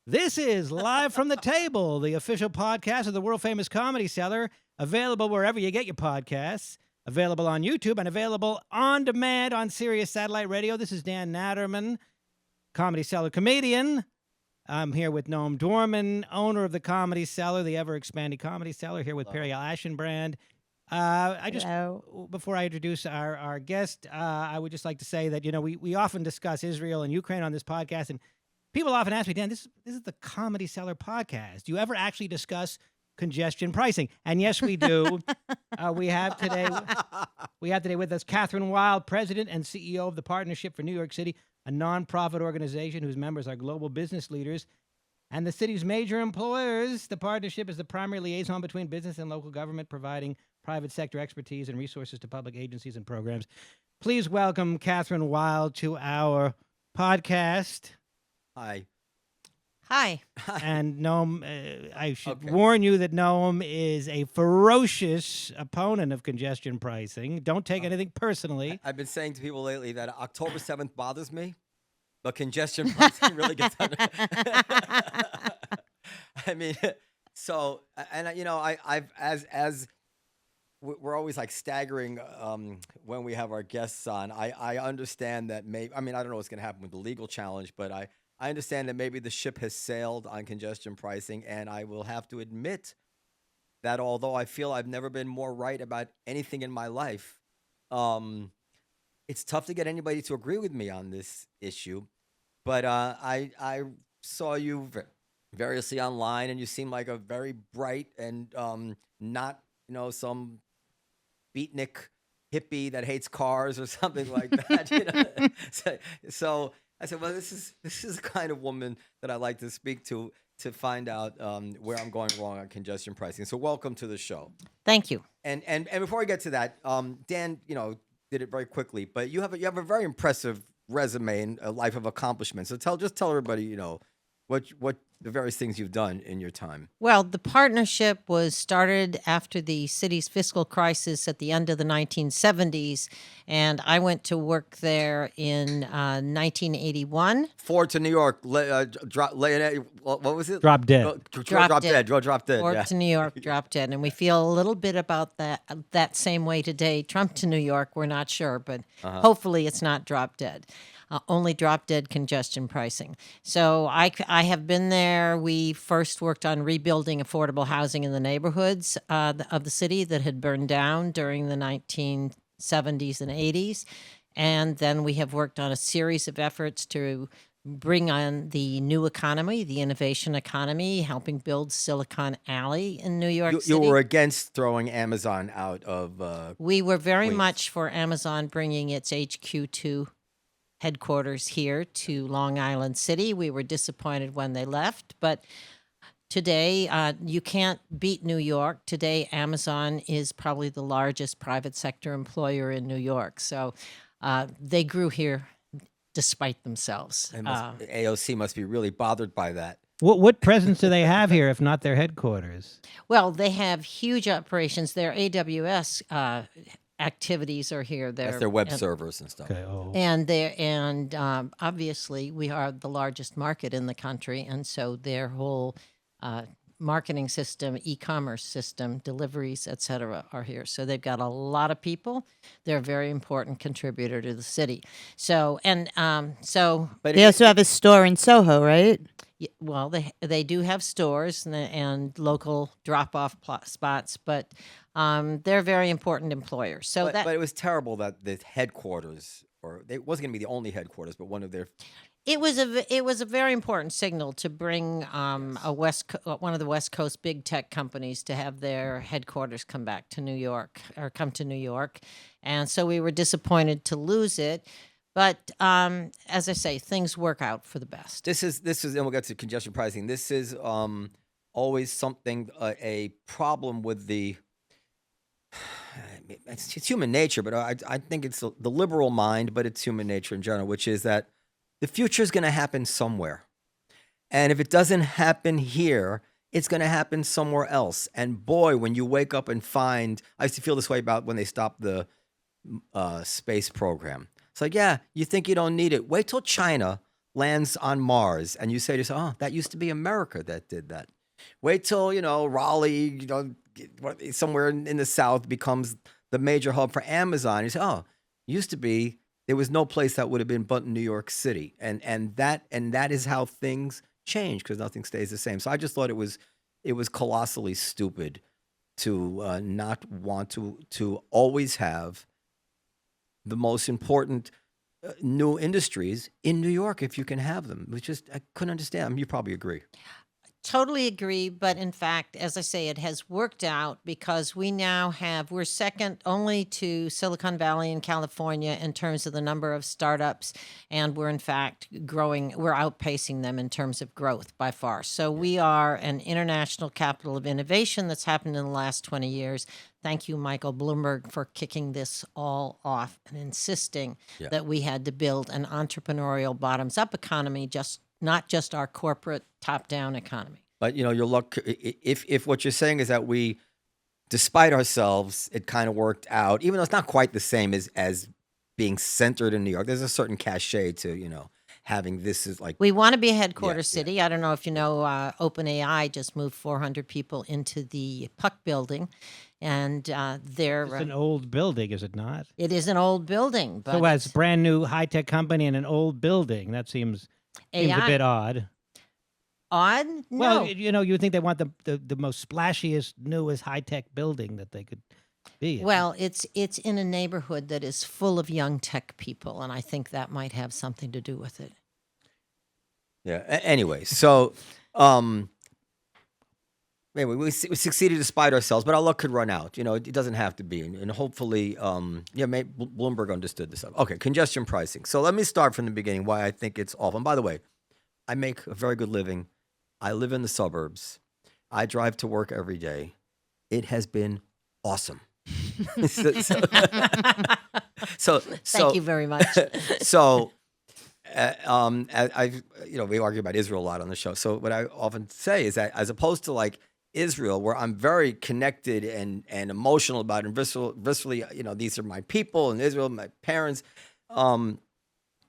This is Live from the Table, the official podcast of the world-famous Comedy Cellar, available wherever you get your podcasts, available on YouTube, and available on demand on Sirius Satellite Radio. This is Dan Naturman, Comedy Cellar comedian. I'm here with Noam Dworman, owner of the Comedy Cellar, the ever-expanding Comedy Cellar, here with Periel Aschenbrand. Before I introduce our guest, I would just like to say that, we often discuss Israel and Ukraine on this podcast, and people often ask me, Dan, this is the Comedy Cellar podcast. Do you ever actually discuss congestion pricing? And yes, we do. We have today with us Kathryn Wylde, president and CEO of the Partnership for New York City, a nonprofit organization whose members are global business leaders and the city's major employers. The partnership is the primary liaison between business and local government, providing private sector expertise and resources to public agencies and programs. Please welcome Kathryn Wylde to our podcast. Hi. And Noam, I should warn you that Noam is a ferocious opponent of congestion pricing. Don't take anything personally. I've been saying to people lately that October 7th bothers me, but congestion pricing really gets under. I mean, so, and we're always like staggering when we have our guests on. I understand that I don't know what's going to happen with the legal challenge, but I understand that maybe the ship has sailed on congestion pricing, and I will have to admit that although I feel I've never been more right about anything in my life, it's tough to get anybody to agree with me on this issue. But I saw you variously online, and you seem like a very bright and not some beatnik hippie that hates cars or something like that. So I said, well, this is the kind of woman that I like to speak to find out where I'm going wrong on congestion pricing. So welcome to the show. Thank you. And before I get to that, Dan, did it very quickly, but you have a very impressive resume and a life of accomplishments. So tell everybody, what the various things you've done in your time. Well, the partnership was started after the city's fiscal crisis at the end of the 1970s, and I went to work there in 1981. Forward to New York, what was it? Drop dead. Drop dead. Forward to New York, drop dead. And we feel a little bit about that same way today. Trump to New York, we're not sure, but hopefully it's not drop dead. Only drop dead congestion pricing. So I have been there. We first worked on rebuilding affordable housing in the neighborhoods of the city that had burned down during the 1970s and 80s. And then we have worked on a series of efforts to bring on the new economy, the innovation economy, helping build Silicon Alley in New York City. You were against throwing Amazon out of We were very Queens. much for Amazon bringing its HQ to headquarters here to Long Island City. We were disappointed when they left, but today you can't beat New York. Today, Amazon is probably the largest private sector employer in New York. So they grew here despite themselves. AOC must be really bothered by that. What presence do they have here, if not their headquarters? Well, they have huge operations. Their AWS activities are here. That's their web servers and stuff. Okay, oh. And obviously we are the largest market in the country, and so their whole marketing system, e-commerce system, deliveries, et cetera, are here. So they've got a lot of people. They're a very important contributor to the city. But they also have a store in Soho, right? Well, they do have stores and local drop-off spots, but they're a very important employers. But it was terrible that the headquarters, or it wasn't going to be the only headquarters, but one of their. It was a very important signal to bring one of the West Coast big tech companies to have their headquarters come to New York, and so we were disappointed to lose it. But as I say, things work out for the best. This is, and we'll get to congestion pricing. This is always something, a problem with the. It's human nature, but I think it's the liberal mind, but it's human nature in general, which is that the future is going to happen somewhere. And if it doesn't happen here, it's going to happen somewhere else. And boy, when you wake up and find, I used to feel this way about when they stopped the space program. It's like, yeah, you think you don't need it. Wait till China lands on Mars, and you say to yourself, "Oh, that used to be America that did that." Wait till Raleigh, somewhere in the South becomes the major hub for Amazon. You say, "Oh, used to be there was no place that would have been but New York City," and that is how things change because nothing stays the same. So I just thought it was colossally stupid to not want to always have the most important new industries in New York if you can have them. Which just I couldn't understand. I mean, you probably agree. Totally agree. But in fact, as I say, it has worked out because we're second only to Silicon Valley in California in terms of the number of startups. And we're in fact growing, we're outpacing them in terms of growth by far. So we are an international capital of innovation that's happened in the last 20 years. Thank you, Michael Bloomberg, for kicking this all off and insisting that we had to build an entrepreneurial bottoms-up economy, not just our corporate top-down economy. But your luck, if what you're saying is that we, despite ourselves, it kind of worked out, even though it's not quite the same as being centered in New York. There's a certain cachet to having this is like we want to be a headquarters city. Yeah. I don't know if you know, OpenAI just moved 400 people into the Puck building, and they're It's an old building, is it not? It is an old building, but So as a brand new high tech company in an old building, that seems a bit odd. Odd? No. Well, you would think they want the most splashiest, newest high tech building that they could be in. Well, it's in a neighborhood that is full of young tech people, and I think that might have something to do with it. Yeah. Anyway, so anyway, we succeeded despite ourselves, but our luck could run out. It doesn't have to be, and hopefully, maybe Bloomberg understood this. Okay, congestion pricing. So let me start from the beginning. Why I think it's awful. And by the way, I make a very good living. I live in the suburbs. I drive to work every day. It has been awesome. So Thank you very much. So, we argue about Israel a lot on the show. So what I often say is that as opposed to like Israel, where I'm very connected and emotional about it, and viscerally, these are my people, and Israel, my parents.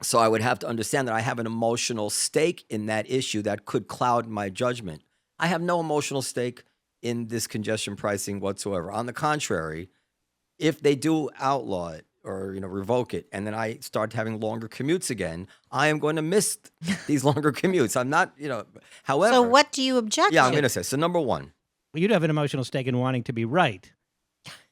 So I would have to understand that I have an emotional stake in that issue that could cloud my judgment. I have no emotional stake in this congestion pricing whatsoever. On the contrary, if they do outlaw it or revoke it, and then I start having longer commutes again, I am going to miss these longer commutes. I'm not, however. So what do you object to? Yeah, I'm going to say. So number one. Well, you'd have an emotional stake in wanting to be right.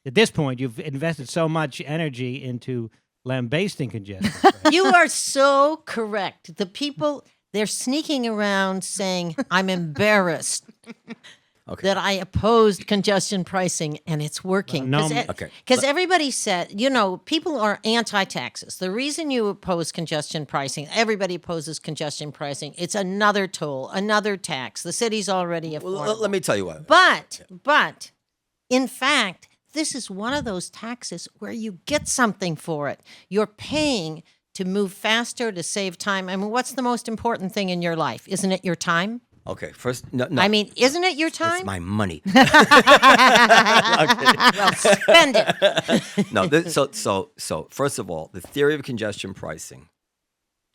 At this point, you've invested so much energy into lambasting congestion. You are so correct. The people, they're sneaking around saying, I'm embarrassed that I opposed congestion pricing, and it's working. Because everybody said, people are anti-taxes. The reason you oppose congestion pricing, everybody opposes congestion pricing. It's another toll, another tax. The city's already affordable. Well, let me tell you what. But, in fact, this is one of those taxes where you get something for it. You're paying to move faster, to save time. I mean, what's the most important thing in your life? Isn't it your time? Okay, first, no. I mean, isn't it your time? It's my money. Well, spend it. No, so first of all, the theory of congestion pricing,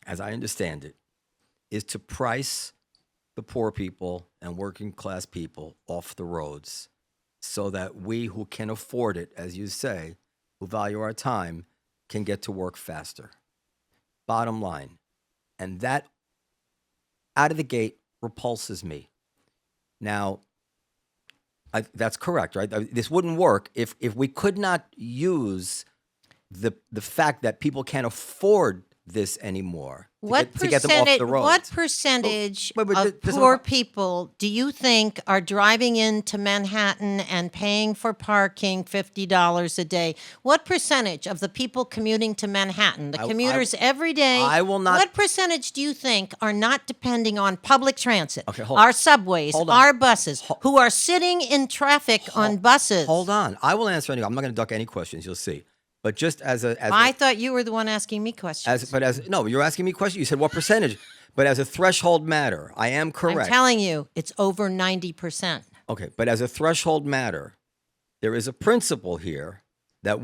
as I understand it, is to price the poor people and working class people off the roads so that we who can afford it, as you say, who value our time, can get to work faster. Bottom line. And that, out of the gate, repulses me. Now, that's correct, right? This wouldn't work if we could not use the fact that people can't afford this anymore to get them off the road. What percentage of poor people do you think are driving into Manhattan and paying for parking $50 a day? What percentage of the people commuting to Manhattan, the commuters every day, I will not. What percentage do you think are not depending on public transit, Okay, hold our on. subways, our buses, who are sitting in traffic on buses? Hold on. I will answer any. I'm not going to duck any questions. You'll see. But just I thought you were the one asking me questions. No, you're asking me questions. You said what percentage? But as a threreshold matter, I am correct. I'm telling you, it's over 90%. Okay, but as a threshold matter, there is a principle here that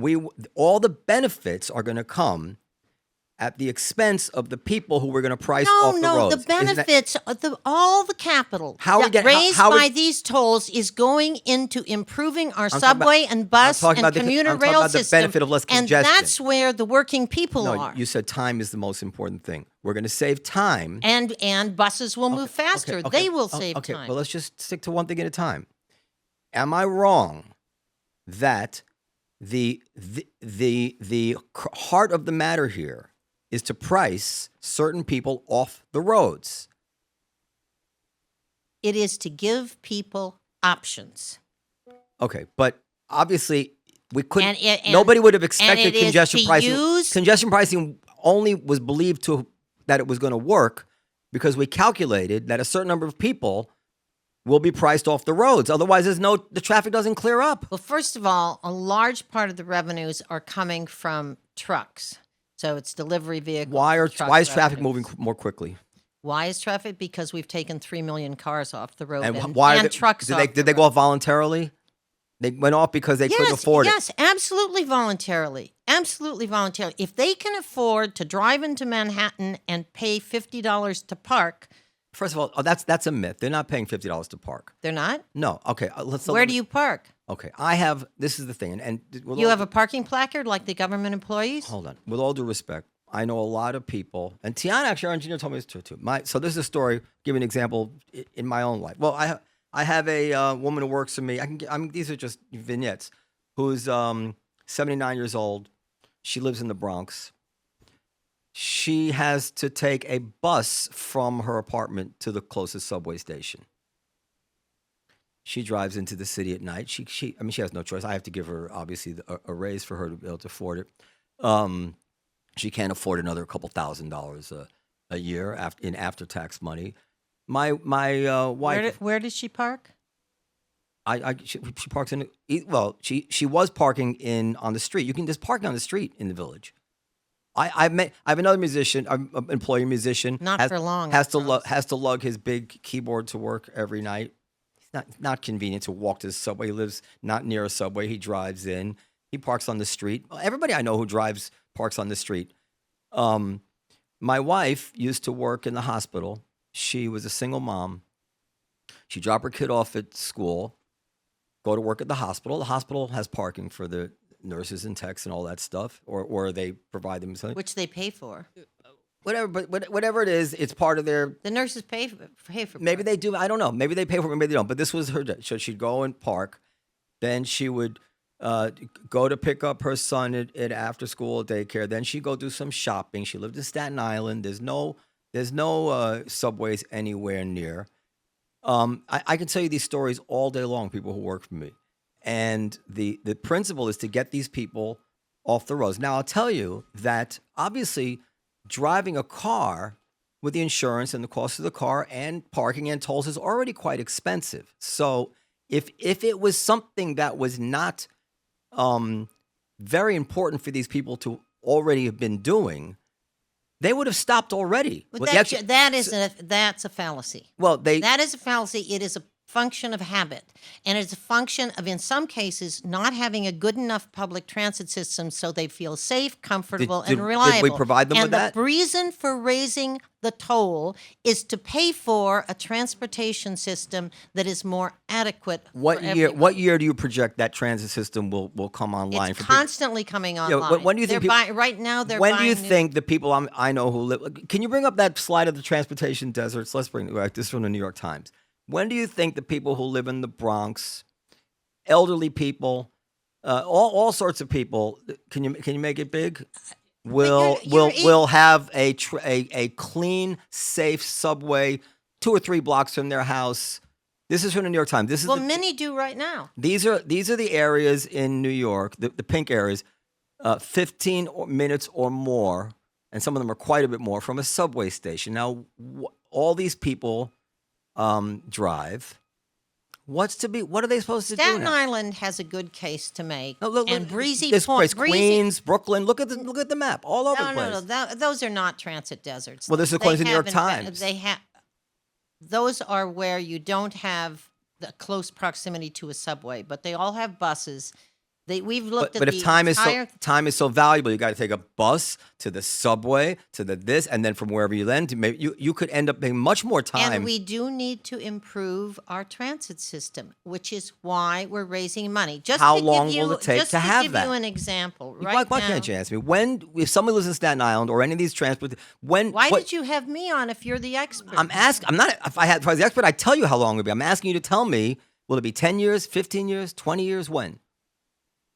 all the benefits are going to come at the expense of the people who we're going to price off the roads. The benefits, all the capital raised by these tolls is going into improving our subway and bus and commuter rail system. The benefit of less congestion. And that's where the working people are. You said time is the most important thing. We're going to save time. And buses will move faster. They will save time. Okay, well, let's just stick to one thing at a time. Am I wrong that the heart of the matter here is to price certain people off the roads? It is to give people options. Okay, but obviously we couldn't. Nobody would have expected congestion pricing. Congestion pricing only was believed that it was going to work because we calculated that a certain number of people will be priced off the roads. Otherwise, the traffic doesn't clear up. Well, first of all, a large part of the revenues are coming from trucks. So it's delivery vehicles. Why is traffic moving more quickly? Why is traffic? Because we've taken 3 million cars off the road and trucks Did they go off voluntarily? They went off because they couldn't afford it. Yes, absolutely voluntarily. Absolutely voluntarily. If they can afford to drive into Manhattan and pay $50 to park. First of all, that's a myth. They're not paying $50 to park. They're not? No. Okay. Where do you park? Okay. This is the thing. And you have a parking placard like the government employees? Hold on. With all due respect, I know a lot of people, and Tiana, actually, our engineer told me this too. So this is a story, give you an example in my own life. Well, I have a woman who works for me. These are just vignettes, who's 79 years old. She lives in the Bronx. She has to take a bus from her apartment to the closest subway station. She drives into the city at night. She has no choice. I have to give her, obviously, a raise for her to be able to afford it. She can't afford another couple $1,000s a year in after-tax money. My wife. Where does she park? She parks in. She was parking on the street. There's parking on the street in the Village. I have another musician, employee musician. Not for long. Has to lug his big keyboard to work every night. It's not convenient to walk to the subway. He lives not near a subway. He drives in. He parks on the street. Everybody I know who drives parks on the street. My wife used to work in the hospital. She was a single mom. She dropped her kid off at school, go to work at the hospital. The hospital has parking for the nurses and techs and all that stuff, or they provide them something. Which they pay for. Whatever it is, it's part of their. The nurses pay for. Maybe they do. I don't know. Maybe they pay for it. Maybe they don't. But this was her day. So she'd go and park. Then she would go to pick up her son at after school daycare. Then she'd go do some shopping. She lived in Staten Island. There's no subways anywhere near. I can tell you these stories all day long. People who work for me, and the principle is to get these people off the roads. Now I'll tell you that obviously, driving a car with the insurance and the cost of the car and parking and tolls is already quite expensive. So if it was something that was not very important for these people to already have been doing, they would have stopped already. But that's a fallacy. Well, that is a fallacy. It is a function of habit. And it's a function of, in some cases, not having a good enough public transit system so they feel safe, comfortable, and reliable. Did we provide them with that? And the reason for raising the toll is to pay for a transportation system that is more adequate What year do you project that transit system will come online? It's constantly coming online. When do you think right now they're when buying do you think the people I know who live... Can you bring up that slide of the transportation deserts? Let's bring this from the New York Times. When do you think the people who live in the Bronx, elderly people, all sorts of people, can you make it big? Will have a clean, safe subway 2 or 3 blocks from their house? This is from the New York Times. Many do right now. These are the areas in New York, the pink areas, 15 minutes or more, and some of them are quite a bit more from a subway station. Now, all these people drive. What are they supposed to do now? Staten Island has a good case to make. No, look, and Breezy this Point, place, Queens, Brooklyn. Look at the map, all over the place. No, those are not transit deserts. Well, this is according to the New York Times. Those are where you don't have the close proximity to a subway, but they all have buses We've looked at But the if time entire is so valuable, you got to take a bus to the subway to the this, and then from wherever you land, maybe you could end up paying much more time. And we do need to improve our transit system, which is why we're raising money. How long will it take to have give that? you an example, Why can't you answer me? If someone lives in Staten Island or any of these transport, Why did you have me on if you're the expert? I'm asking. I'm not. If I was the expert, I'd tell you how long it would be. I'm asking you to tell me. Will it be 10 years, 15 years, 20 years? When?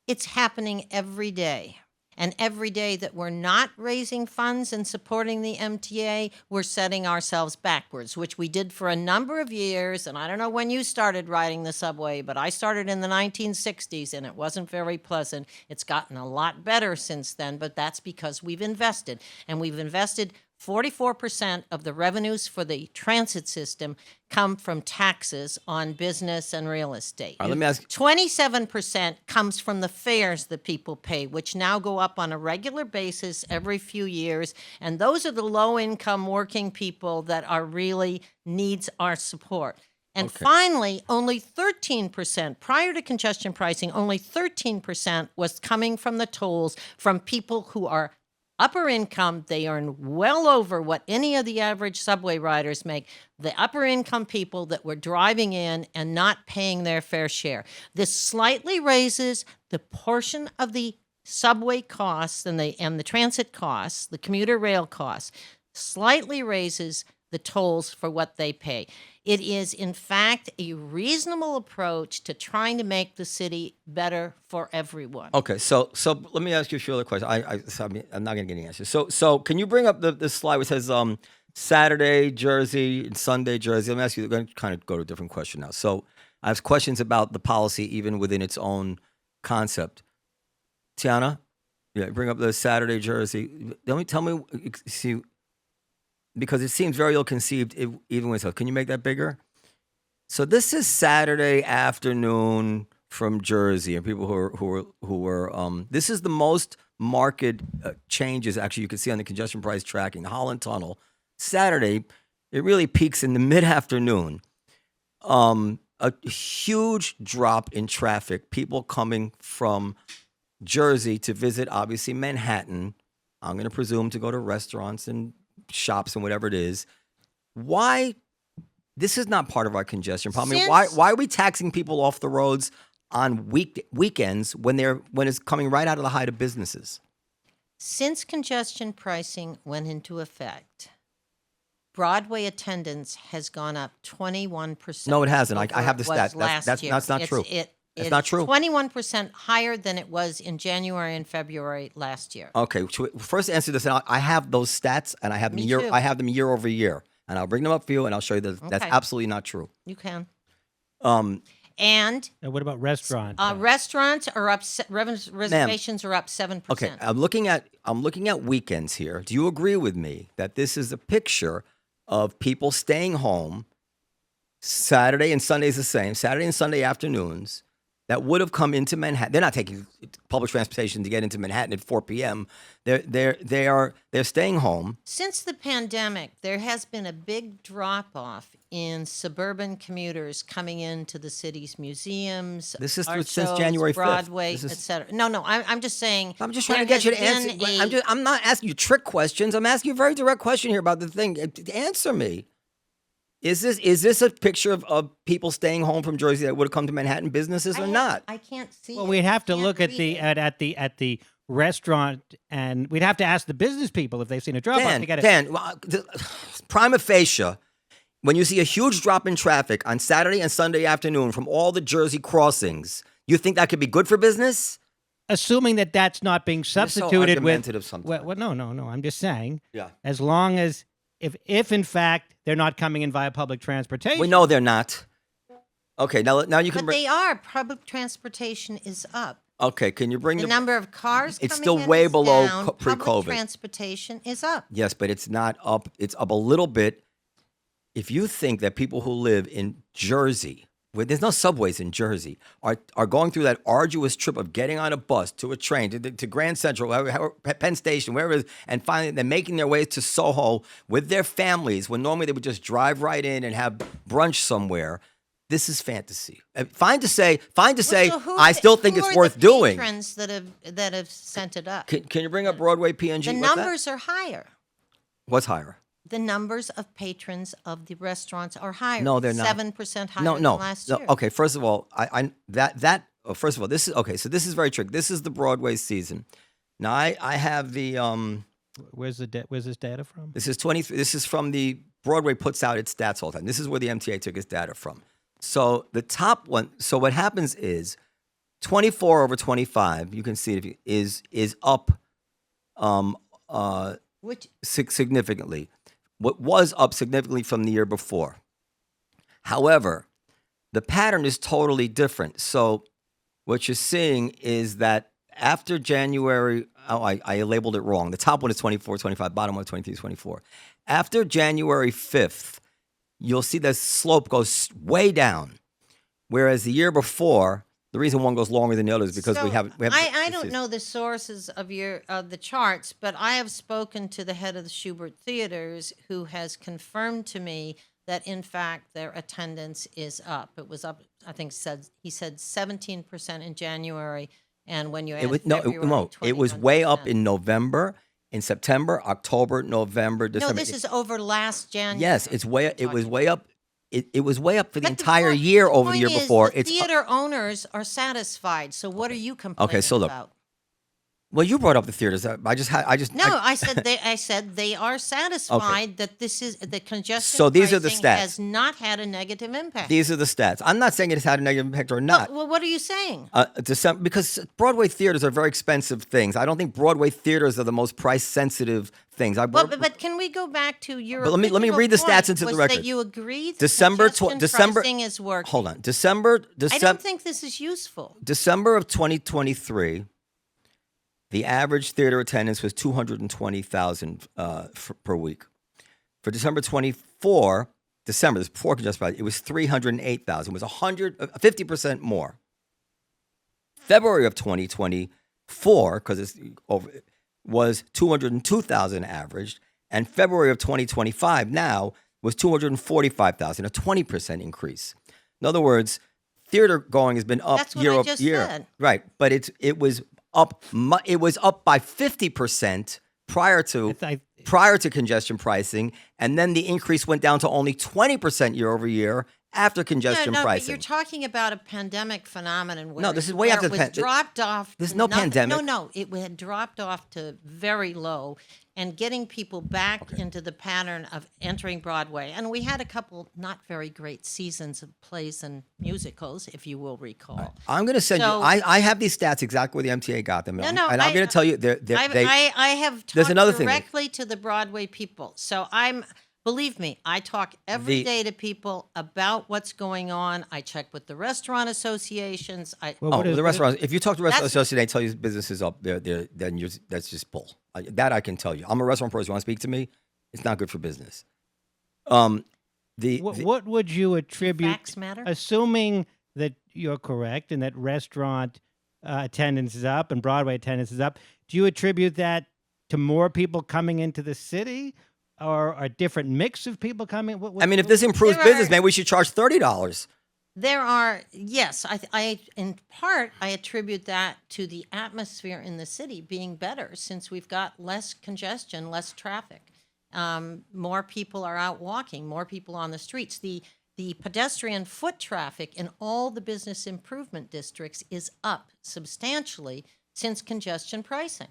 It's happening every day. And every day that we're not raising funds and supporting the MTA, we're setting ourselves backwards, which we did for a number of years. And I don't know when you started riding the subway, but I started in the 1960s, and it wasn't very pleasant. It's gotten a lot better since then, but that's because we've invested. And we've invested 44% of the revenues for the transit system come from taxes on business and real estate. All right, let me ask. 27% comes from the fares that people pay, which now go up on a regular basis every few years. And those are the low-income working people that are really needs our support. And finally, only 13%, prior to congestion pricing, only 13% was coming from the tolls from people who are upper income. They earn well over what any of the average subway riders make. The upper income people that were driving in and not paying their fair share. This slightly raises the portion of the subway costs and the transit costs, the commuter rail costs, slightly raises the tolls for what they pay. It is, in fact, a reasonable approach to trying to make the city better for everyone. Okay, so let me ask you a few other questions. I'm not going to get any answers. So can you bring up the slide which says Saturday Jersey and Sunday Jersey? Let me ask you. I'm going to kind of go to a different question now. So I have questions about the policy even within its own concept. Tiana, bring up the Saturday Jersey. Tell me. See. Because it seems very ill-conceived, even when it's. Can you make that bigger? So this is Saturday afternoon from Jersey, and people who were. This is the most marked changes. Actually, you can see on the congestion price tracking, the Holland Tunnel. Saturday, it really peaks in the mid-afternoon. A huge drop in traffic. People coming from Jersey to visit, obviously Manhattan. I'm going to presume to go to restaurants and shops and whatever it is. Why this is not part of our congestion problem? Why are we taxing people off the roads on weekends when it's coming right out of the height of businesses? Since congestion pricing went into effect, Broadway attendance has gone up 21%. No, it hasn't. I have the stat. That's not true. It's not true. 21% higher than it was in January and February last year. Okay, first answer this. And I have those stats, and I have them year over year, and I'll bring them up for you, and I'll show you that that's absolutely not true. You can. And what about restaurants? Restaurants are up. Reservations are up 7%. Okay, I'm looking at weekends here. Do you agree with me that this is a picture of people staying home? Saturday and Sunday is the same. Saturday and Sunday afternoons. That would have come into Manhattan. They're not taking public transportation to get into Manhattan at 4 p.m. They're staying home. Since the pandemic, there has been a big drop-off in suburban commuters coming into the city's museums. This is art since shows, January 5th. Broadway, etc. No, I'm just saying. I'm just trying to get you to answer. I'm not asking you trick questions. I'm asking you a very direct question here about the thing. Answer me. Is this a picture of people staying home from Jersey that would have come to Manhattan businesses or not? I can't see. Well, we'd have to look at the restaurant, and we'd have to ask the business people if they've seen a drop off. Dan, prima facie, when you see a huge drop in traffic on Saturday and Sunday afternoon from all the Jersey crossings, you think that could be good for business? Assuming that that's not being substituted with. Well, no. I'm just saying. Yeah. As long as if in fact they're not coming in via public transportation. We know they're not. Okay, now you can. But they are. Public transportation is up. Okay, can you bring the number of cars? It's coming still in way is below down. pre-COVID. Public transportation is up. Yes, but it's not up. It's up a little bit. If you think that people who live in Jersey, where there's no subways in Jersey, are going through that arduous trip of getting on a bus, to a train, to Grand Central, Penn Station, wherever it is, and finally they're making their way to Soho with their families, when normally they would just drive right in and have brunch somewhere. This is fantasy. Fine to say. So I still think it's worth doing. Patrons that have sent it up. Can you bring up Broadway PNG? The numbers are higher. What's higher? The numbers of patrons of the restaurants are higher. No, they're not. 7% higher than last year. Okay, first of all, first of all, this is okay. So this is very tricky. This is the Broadway season. Now I have the Where's this data from? This is 23. This is from the Broadway puts out its stats all the time. This is where the MTA took its data from. So the top one. So what happens is 24 over 25. You can see it is up significantly. What was up significantly from the year before. However, the pattern is totally different. So what you're seeing is that after January, I labeled it wrong. The top one is 24, 25, bottom one 23, 24. After January 5th, you'll see the slope goes way down. Whereas the year before, the reason one goes longer than the other is because we have I don't know the sources of the charts, but I have spoken to the head of the Schubert Theaters, who has confirmed to me that in fact their attendance is up. It was up. I think he said 17% in January, and when you add February, it was way up in November, in September, October, November, December. No, this is over last January. Yes, it was way up. It was way up for the entire year over the year before. The theater owners are satisfied. So what are you complaining Okay, so look. about? Well, you brought up the theaters. I said they are satisfied that this is the congestion. So these are the pricing stats. Has not had a negative impact. These are the stats. I'm not saying it has had a negative impact or not. Well, what are you saying? Because Broadway theaters are very expensive things. I don't think Broadway theaters are the most price sensitive things. But can we go back to your? But let me read the stats into the record. That you agree that December pricing is working. Hold on, December. I don't think this is useful. December of 2023. The average theater attendance was 220,000 per week. For December 24, this before congestion price, it was 308,000. It was 50% more. February of 2024, because it's over, was 202,000 averaged, and February of 2025 now was 245,000, a 20% increase. In other words, theater going has been up year over year. Said. Right, but it was up by 50% prior to congestion pricing, and then the increase went down to only 20% year over year after congestion pricing. But you're talking about a pandemic phenomenon. Where this is way after the pandemic. It dropped off. There's no pandemic. No, it had dropped off to very low, and getting people back into the pattern of entering Broadway. And we had a couple not very great seasons of plays and musicals, if you will recall. Right. I'm going to send you. I have these stats exactly where the MTA got them. And I'm going to tell you. I have talked directly to the Broadway people. So believe me, I talk every day to people about what's going on. I check with the restaurant associations. The restaurants. If you talk to the restaurant association, they tell you business is up. Then that's just bull. That I can tell you. I'm a restaurant person. You want to speak to me? It's not good for business. What would you attribute? Facts matter. Assuming that you're correct and that restaurant attendance is up and Broadway attendance is up, do you attribute that to more people coming into the city? Or a different mix of people coming? If this improves business, maybe we should charge $30. Yes. I in part I attribute that to the atmosphere in the city being better since we've got less congestion, less traffic. More people are out walking, more people on the streets. The pedestrian foot traffic in all the business improvement districts is up substantially since congestion pricing.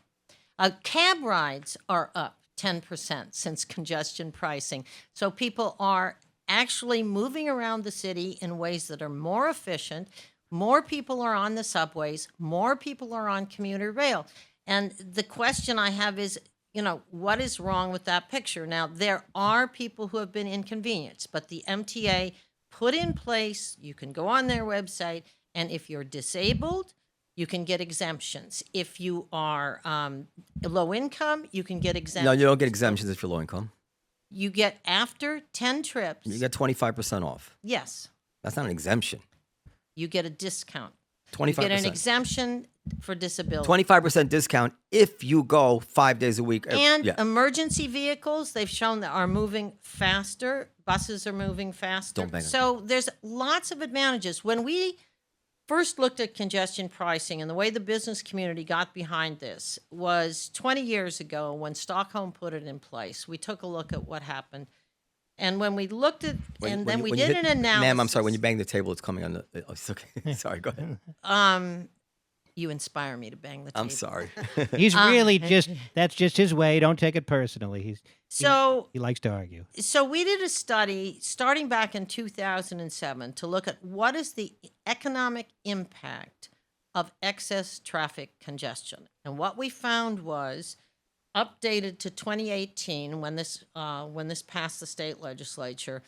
Cab rides are up 10% since congestion pricing. So people are actually moving around the city in ways that are more efficient. More people are on the subways. More people are on commuter rail. And the question I have is, what is wrong with that picture? Now, there are people who have been inconvenienced, but the MTA put in place, you can go on their website, and if you're disabled, you can get exemptions. If you are low income, you can get exemptions. No, you don't get exemptions if you're low income. You get after 10 trips. You get 25% off. Yes. That's not an exemption. You get a discount. 25%. You get an exemption for disability. 25% discount if you go 5 days a week. And emergency vehicles, they've shown that are moving faster. Buses are moving faster. Don't bang it. So there's lots of advantages. When we first looked at congestion pricing and the way the business community got behind this was 20 years ago when Stockholm put it in place. We took a look at what happened. And when we looked at, then we did an analysis. Ma'am, I'm sorry. When you bang the table, it's coming on the. Oh, it's okay. Sorry, go ahead. You inspire me to bang the table. I'm sorry. He's really that's just his way. Don't take it personally. He likes to argue. So we did a study starting back in 2007 to look at what is the economic impact of excess traffic congestion. And what we found was, updated to 2018 when this passed the state legislature,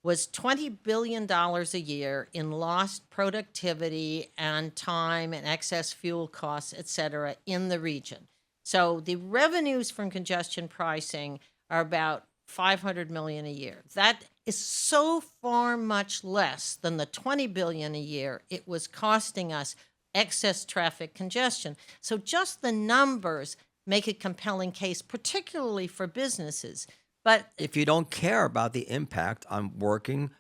was $20 billion a year in lost productivity and time and excess fuel costs, et cetera, in the region. So the revenues from congestion pricing are about $500 million a year. That is so far much less than the $20 billion a year it was costing us excess traffic congestion. So just the numbers make a compelling case, particularly for businesses. But if you don't care about the impact on working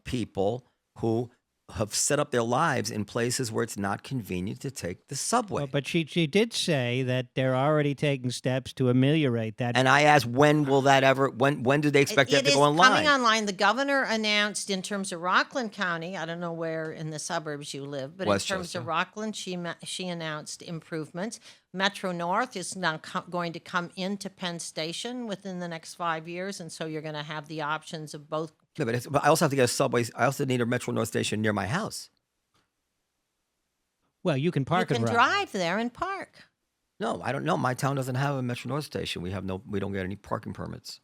people who have set up their lives in places where it's not convenient to take the subway. Well, but she did say that they're already taking steps to ameliorate that. And I asked, when will that ever? When do they expect that to go online? It is coming online. The governor announced in terms of Rockland County. I don't know where in the suburbs you live, but in terms of Rockland, she announced improvements. Metro North is now going to come into Penn Station within the next 5 years, and so you're going to have the options of both. Yeah, but I also have to get a subway. I also need a Metro North station near my house. Well, you can park. You can drive there and park. No, I don't know. My town doesn't have a Metro North station. We don't get any parking permits.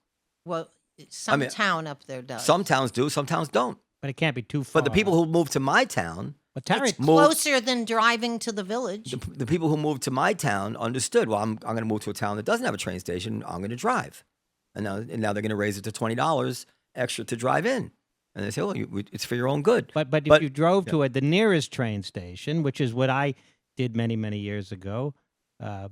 Well, some town up there does. Some towns do. Some towns don't. But it can't be too far. But the people who move to my town. It's closer than driving to the village. The people who moved to my town understood, well, I'm going to move to a town that doesn't have a train station. I'm going to drive. And now they're going to raise it to $20 extra to drive in. And they say, well, it's for your own good. But if you drove to the nearest train station, which is what I did many, many years ago. But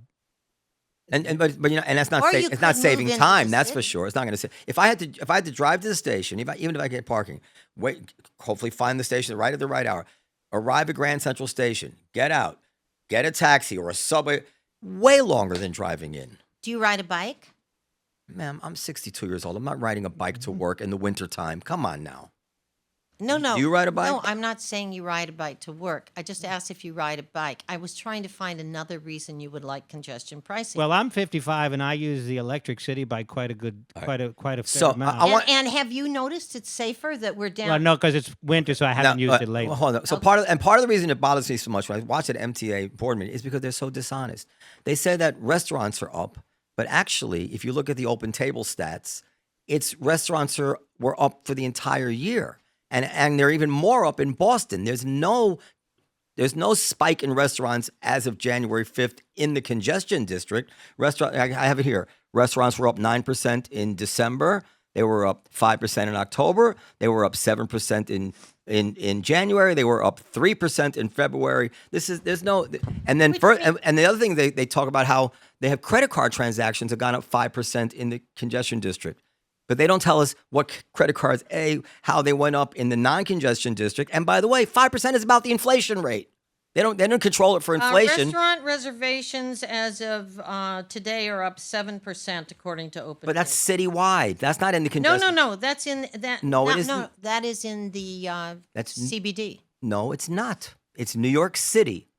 that's not it's not saving time. That's for sure. It's not going to say if I had to drive to the station, even if I get parking, hopefully find the station right at the right hour. Arrive at Grand Central Station, get out, get a taxi or a subway, way longer than driving in. Do you ride a bike? Ma'am, I'm 62 years old. I'm not riding a bike to work in the wintertime. Come on now. No. Do you ride a bike? No, I'm not saying you ride a bike to work. I just asked if you ride a bike. I was trying to find another reason you would like congestion pricing. Well, I'm 55 and I use the electric city bike quite a fair amount. And have you noticed it's safer that we're down? Well, no, because it's winter, so I haven't used it lately. Well, hold on. So part of the reason it bothers me so much when I watch an MTA board meeting is because they're so dishonest. They say that restaurants are up, but actually, if you look at the open table stats, restaurants were up for the entire year. And they're even more up in Boston. There's no spike in restaurants as of January 5th in the congestion district. I have it here. Restaurants were up 9% in December. They were up 5% in October. They were up 7% in January. They were up 3% in February. And the other thing they talk about how they have credit card transactions have gone up 5% in the congestion district. But they don't tell us what credit cards, how they went up in the non-congestion district. And by the way, 5% is about the inflation rate. They don't control it for inflation. Restaurant reservations as of today are up 7% according to Open. But that's citywide. That's not in the congestion. No. That's in that. No, it isn't. No, that is in the CBD. No, it's not. It's New York City.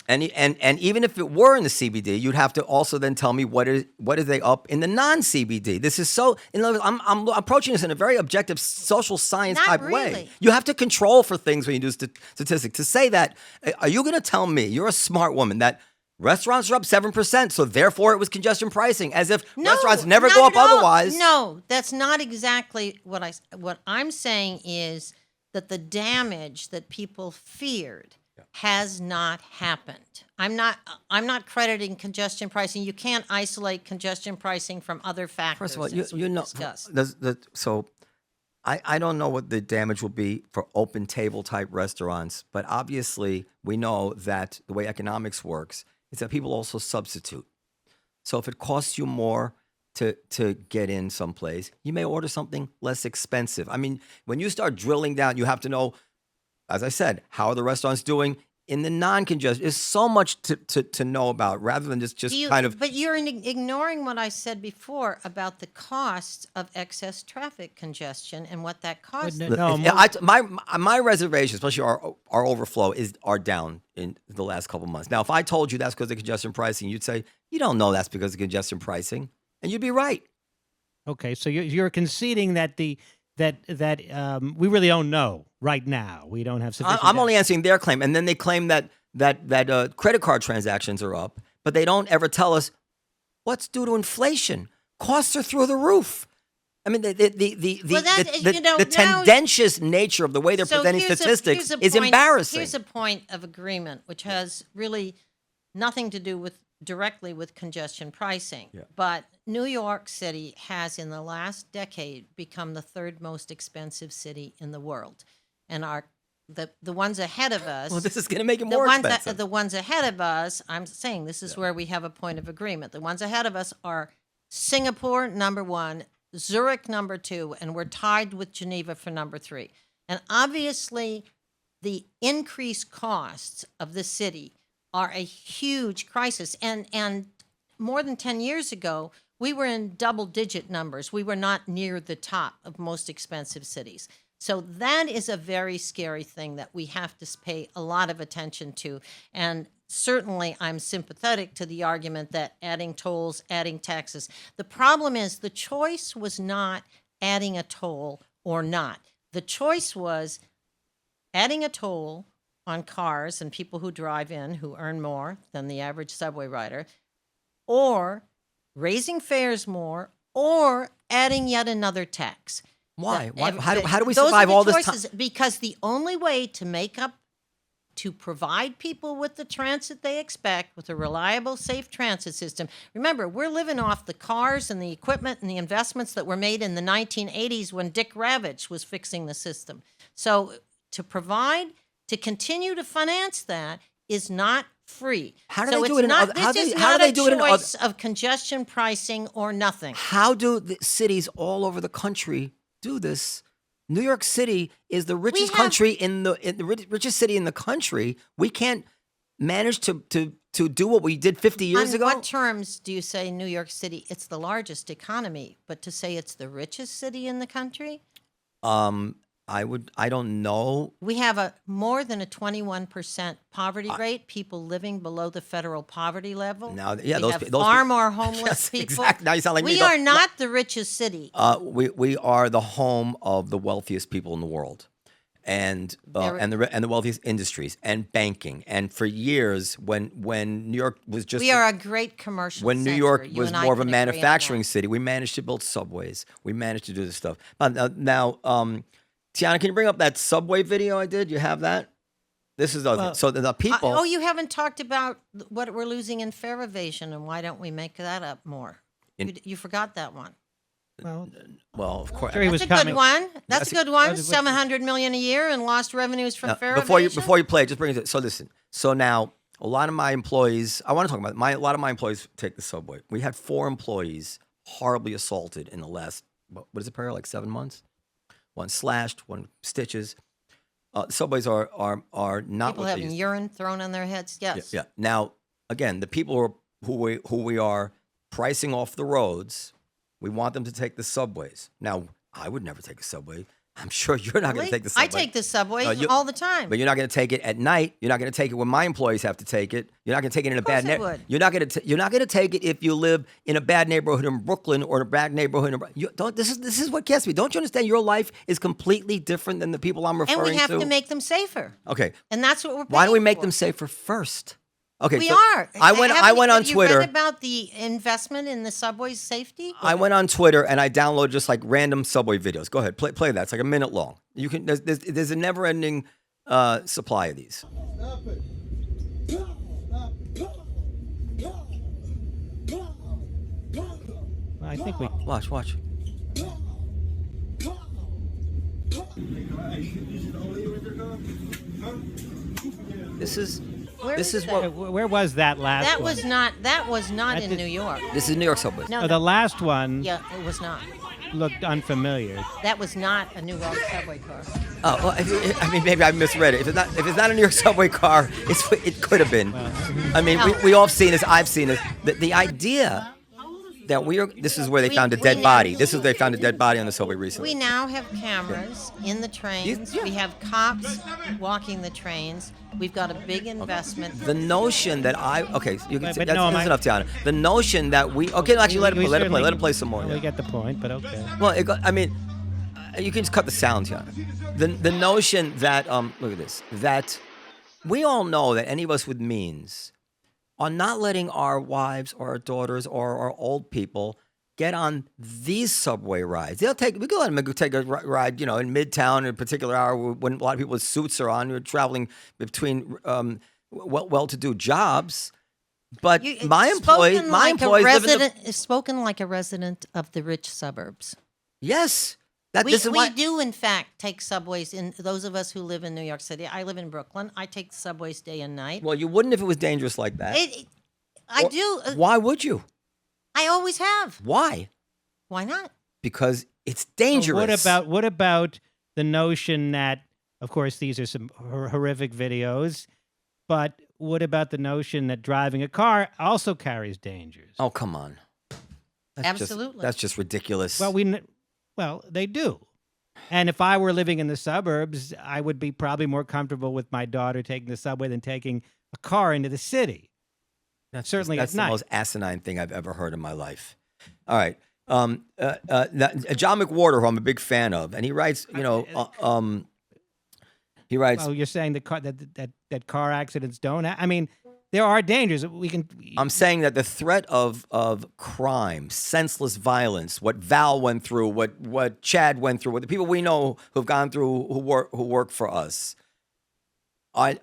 And even if it were in the CBD, you'd have to also then tell me what is they up in the non-CBD. This is so. In other words, I'm approaching this in a very objective social science type way. You have to control for things when you do statistics. To say that, are you going to tell me, you're a smart woman, that restaurants are up 7%, so therefore it was congestion pricing, as if restaurants never go up otherwise? No, that's not exactly what I'm saying is that the damage that people feared has not happened. I'm not crediting congestion pricing. You can't isolate congestion pricing from other factors. First of all, you know, discussed. so I don't know what the damage will be for open table type restaurants, but obviously we know that the way economics works is that people also substitute. So if it costs you more to get in someplace, you may order something less expensive. I mean, when you start drilling down, you have to know, as I said, how are the restaurants doing in the non-congestion? There's so much to know about rather than just kind of. But you're ignoring what I said before about the cost of excess traffic congestion and what that costs. My reservations, especially our overflow, are down in the last couple of months. Now, if I told you that's because of congestion pricing, you'd say, you don't know that's because of congestion pricing. And you'd be right. Okay, so you're conceding that we really don't know right now. We don't have sufficient. I'm only answering their claim, and then they claim that credit card transactions are up, but they don't ever tell us what's due to inflation. Costs are through the roof. I mean, the tendentious nature of the way they're presenting statistics is embarrassing. Here's a point of agreement, which has really nothing to do directly with congestion pricing. Yeah. But New York City has, in the last decade, become the third most expensive city in the world. And the ones ahead of us... Well, this is going to make it more expensive. The ones ahead of us, I'm saying this is where we have a point of agreement. The ones ahead of us are Singapore, number 1, Zurich, number 2, and we're tied with Geneva for number 3. And obviously, the increased costs of the city are a huge crisis. And more than 10 years ago, we were in double-digit numbers. We were not near the top of most expensive cities. So that is a very scary thing that we have to pay a lot of attention to. And certainly I'm sympathetic to the argument that adding tolls, adding taxes. The problem is the choice was not adding a toll or not. The choice was adding a toll on cars and people who drive in who earn more than the average subway rider, or raising fares more, or adding yet another tax. Why? How do we survive all this time? Because the only way to provide people with the transit they expect, with a reliable, safe transit system. Remember, we're living off the cars and the equipment and the investments that were made in the 1980s when Dick Ravitch was fixing the system. So to continue to finance that is not free. How do they do it in other? This is not a choice of congestion pricing or nothing. How do the cities all over the country do this? New York City is the richest richest city in the country. We can't manage to do what we did 50 years ago. On what terms do you say New York City? It's the largest economy, but to say it's the richest city in the country? I don't know. We have more than a 21% poverty rate, people living below the federal poverty level. Now, we have far more homeless people. Exactly. Now you sound like we are not the richest city. We are the home of the wealthiest people in the world, and the wealthiest industries and banking. And for years, when New York was just we are a great commercial. When center. New York You was and I more of a can agree on manufacturing that. city, we managed to build subways. We managed to do this stuff. But now. Tiana, can you bring up that subway video I did? You have that? This is so the people. You haven't talked about what we're losing in fare evasion, and why don't we make that up more? You forgot that one. Well, of course. That's a good one. That's a good one. $700 million a year in lost revenues from fare evasion. Before you play, just bring it. So listen. So now a lot of my employees. I want to talk about a lot of my employees take the subway. We had 4 employees horribly assaulted in the last what is it, Periel, like 7 months? 1 slashed, 1 stitches. Subways are not people what having urine thrown on their heads. Yes. Yeah. Now, again, the people who we are pricing off the roads, we want them to take the subways. Now, I would never take a subway. I'm sure you're not going to take the subway. I take the subway all the time. But you're not going to take it at night. You're not going to take it when my employees have to take it. You're not going to take it in a bad neighborhood. You're not going to take it if you live in a bad neighborhood in Brooklyn or in a bad neighborhood this is what gets me. Don't you understand? Your life is completely different than the people I'm referring to. And we have to make them safer. Okay. And that's what we're paying Why don't we make for. them safer first? Okay, we so are. I went on Twitter. You read about the investment in the subway's safety? I went on Twitter and I downloaded just like random subway videos. Go ahead, play that. It's like a minute long. You can. There's a never-ending supply of these. I think we watch. This is Where was that last That one? was not in did- New York. This is New York subway. No, The last one yeah, it was not. looked unfamiliar. That was not a New York subway car. Oh, well, I mean, maybe I misread it. If it's not a New York subway car, it could have been. I mean, we all have seen this. I've seen it. The idea that this is where they found a dead body. This is where they found a dead body on the subway recently. We now have cameras in the trains. Yeah. We have cops walking the trains. We've got a big investment. The notion that you can But say that's no, enough, Tiana. The notion that actually let it play. Let it play some more. We Yeah. get the point, but okay. Well, you can just cut the sound, Tiana. The notion that look at this, that we all know that any of us with means are not letting our wives or our daughters or our old people get on these subway rides. We could let them take a ride, in Midtown at a particular hour when a lot of people with suits are on. You're traveling between well-to-do jobs. But my employees live in spoken like a resident of the rich suburbs. Yes. We do, in fact, take subways. In those of us who live in New York City, I live in Brooklyn. I take subways day and night. Well, you wouldn't if it was dangerous like that. I do. Why would you? I always have. Why? Why not? Because it's dangerous. What about the notion that, of course, these are some horrific videos, but what about the notion that driving a car also carries dangers? Oh, come on. Absolutely. That's just ridiculous. Well, they do. And if I were living in the suburbs, I would be probably more comfortable with my daughter taking the subway than taking a car into the city. That's certainly that's at the night. most asinine thing I've ever heard in my life. All right. John McWhorter, who I'm a big fan of, and he writes, he writes. Oh, you're saying that car accidents don't? There are dangers. I'm saying that the threat of crime, senseless violence, what Val went through, what Chad went through, what the people we know who've gone through who work for us, are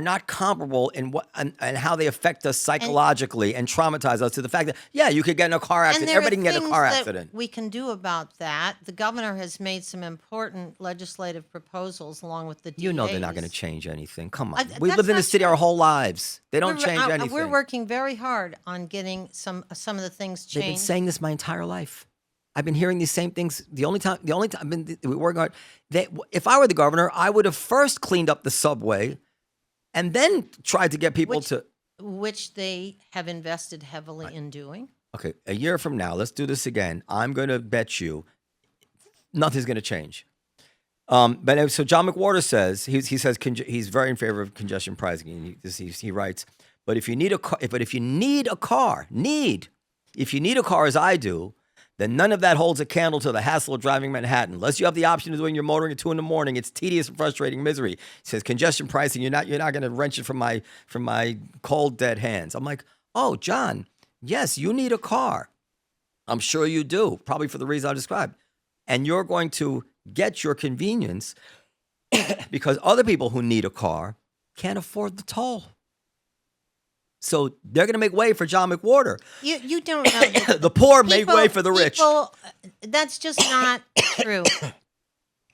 not comparable in what and how they affect us psychologically and traumatize us to the fact that you could get in a car accident. Everybody can get in a car accident. We can do about that. The governor has made some important legislative proposals along with the DAs. You know they're not going to change anything. Come on, we lived in the city our whole lives. They don't change anything. We're working very hard on getting some of the things changed. They've been saying this my entire life. I've been hearing these same things. The only time I've been working on that. If I were the governor, I would have first cleaned up the subway, and then tried to get people which they have invested heavily in doing. Okay, a year from now, let's do this again. I'm going to bet you nothing's going to change. But so John McWhorter says he says he's very in favor of congestion pricing. He writes, but if you need a car, as I do, then none of that holds a candle to the hassle of driving Manhattan. Unless you have the option of doing your motoring at 2 a.m, it's tedious and frustrating misery. He says congestion pricing. You're not going to wrench it from my cold dead hands. I'm like, oh, John, yes, you need a car. I'm sure you do, probably for the reason I described, and you're going to get your convenience because other people who need a car can't afford the toll. So they're going to make way for John McWhorter. You don't know. The poor make way for the rich. That's just not true.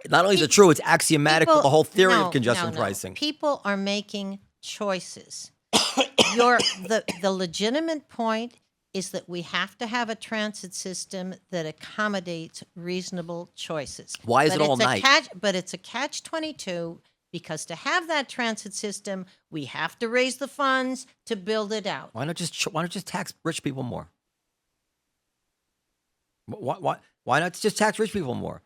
Not only is it true, it's axiomatic to the whole theory of congestion pricing. People are making choices. The legitimate point is that we have to have a transit system that accommodates reasonable choices. Why is it all night? But it's a catch-22. Because to have that transit system, we have to raise the funds to build it out. Why not just tax rich people more? Why not just tax rich people more?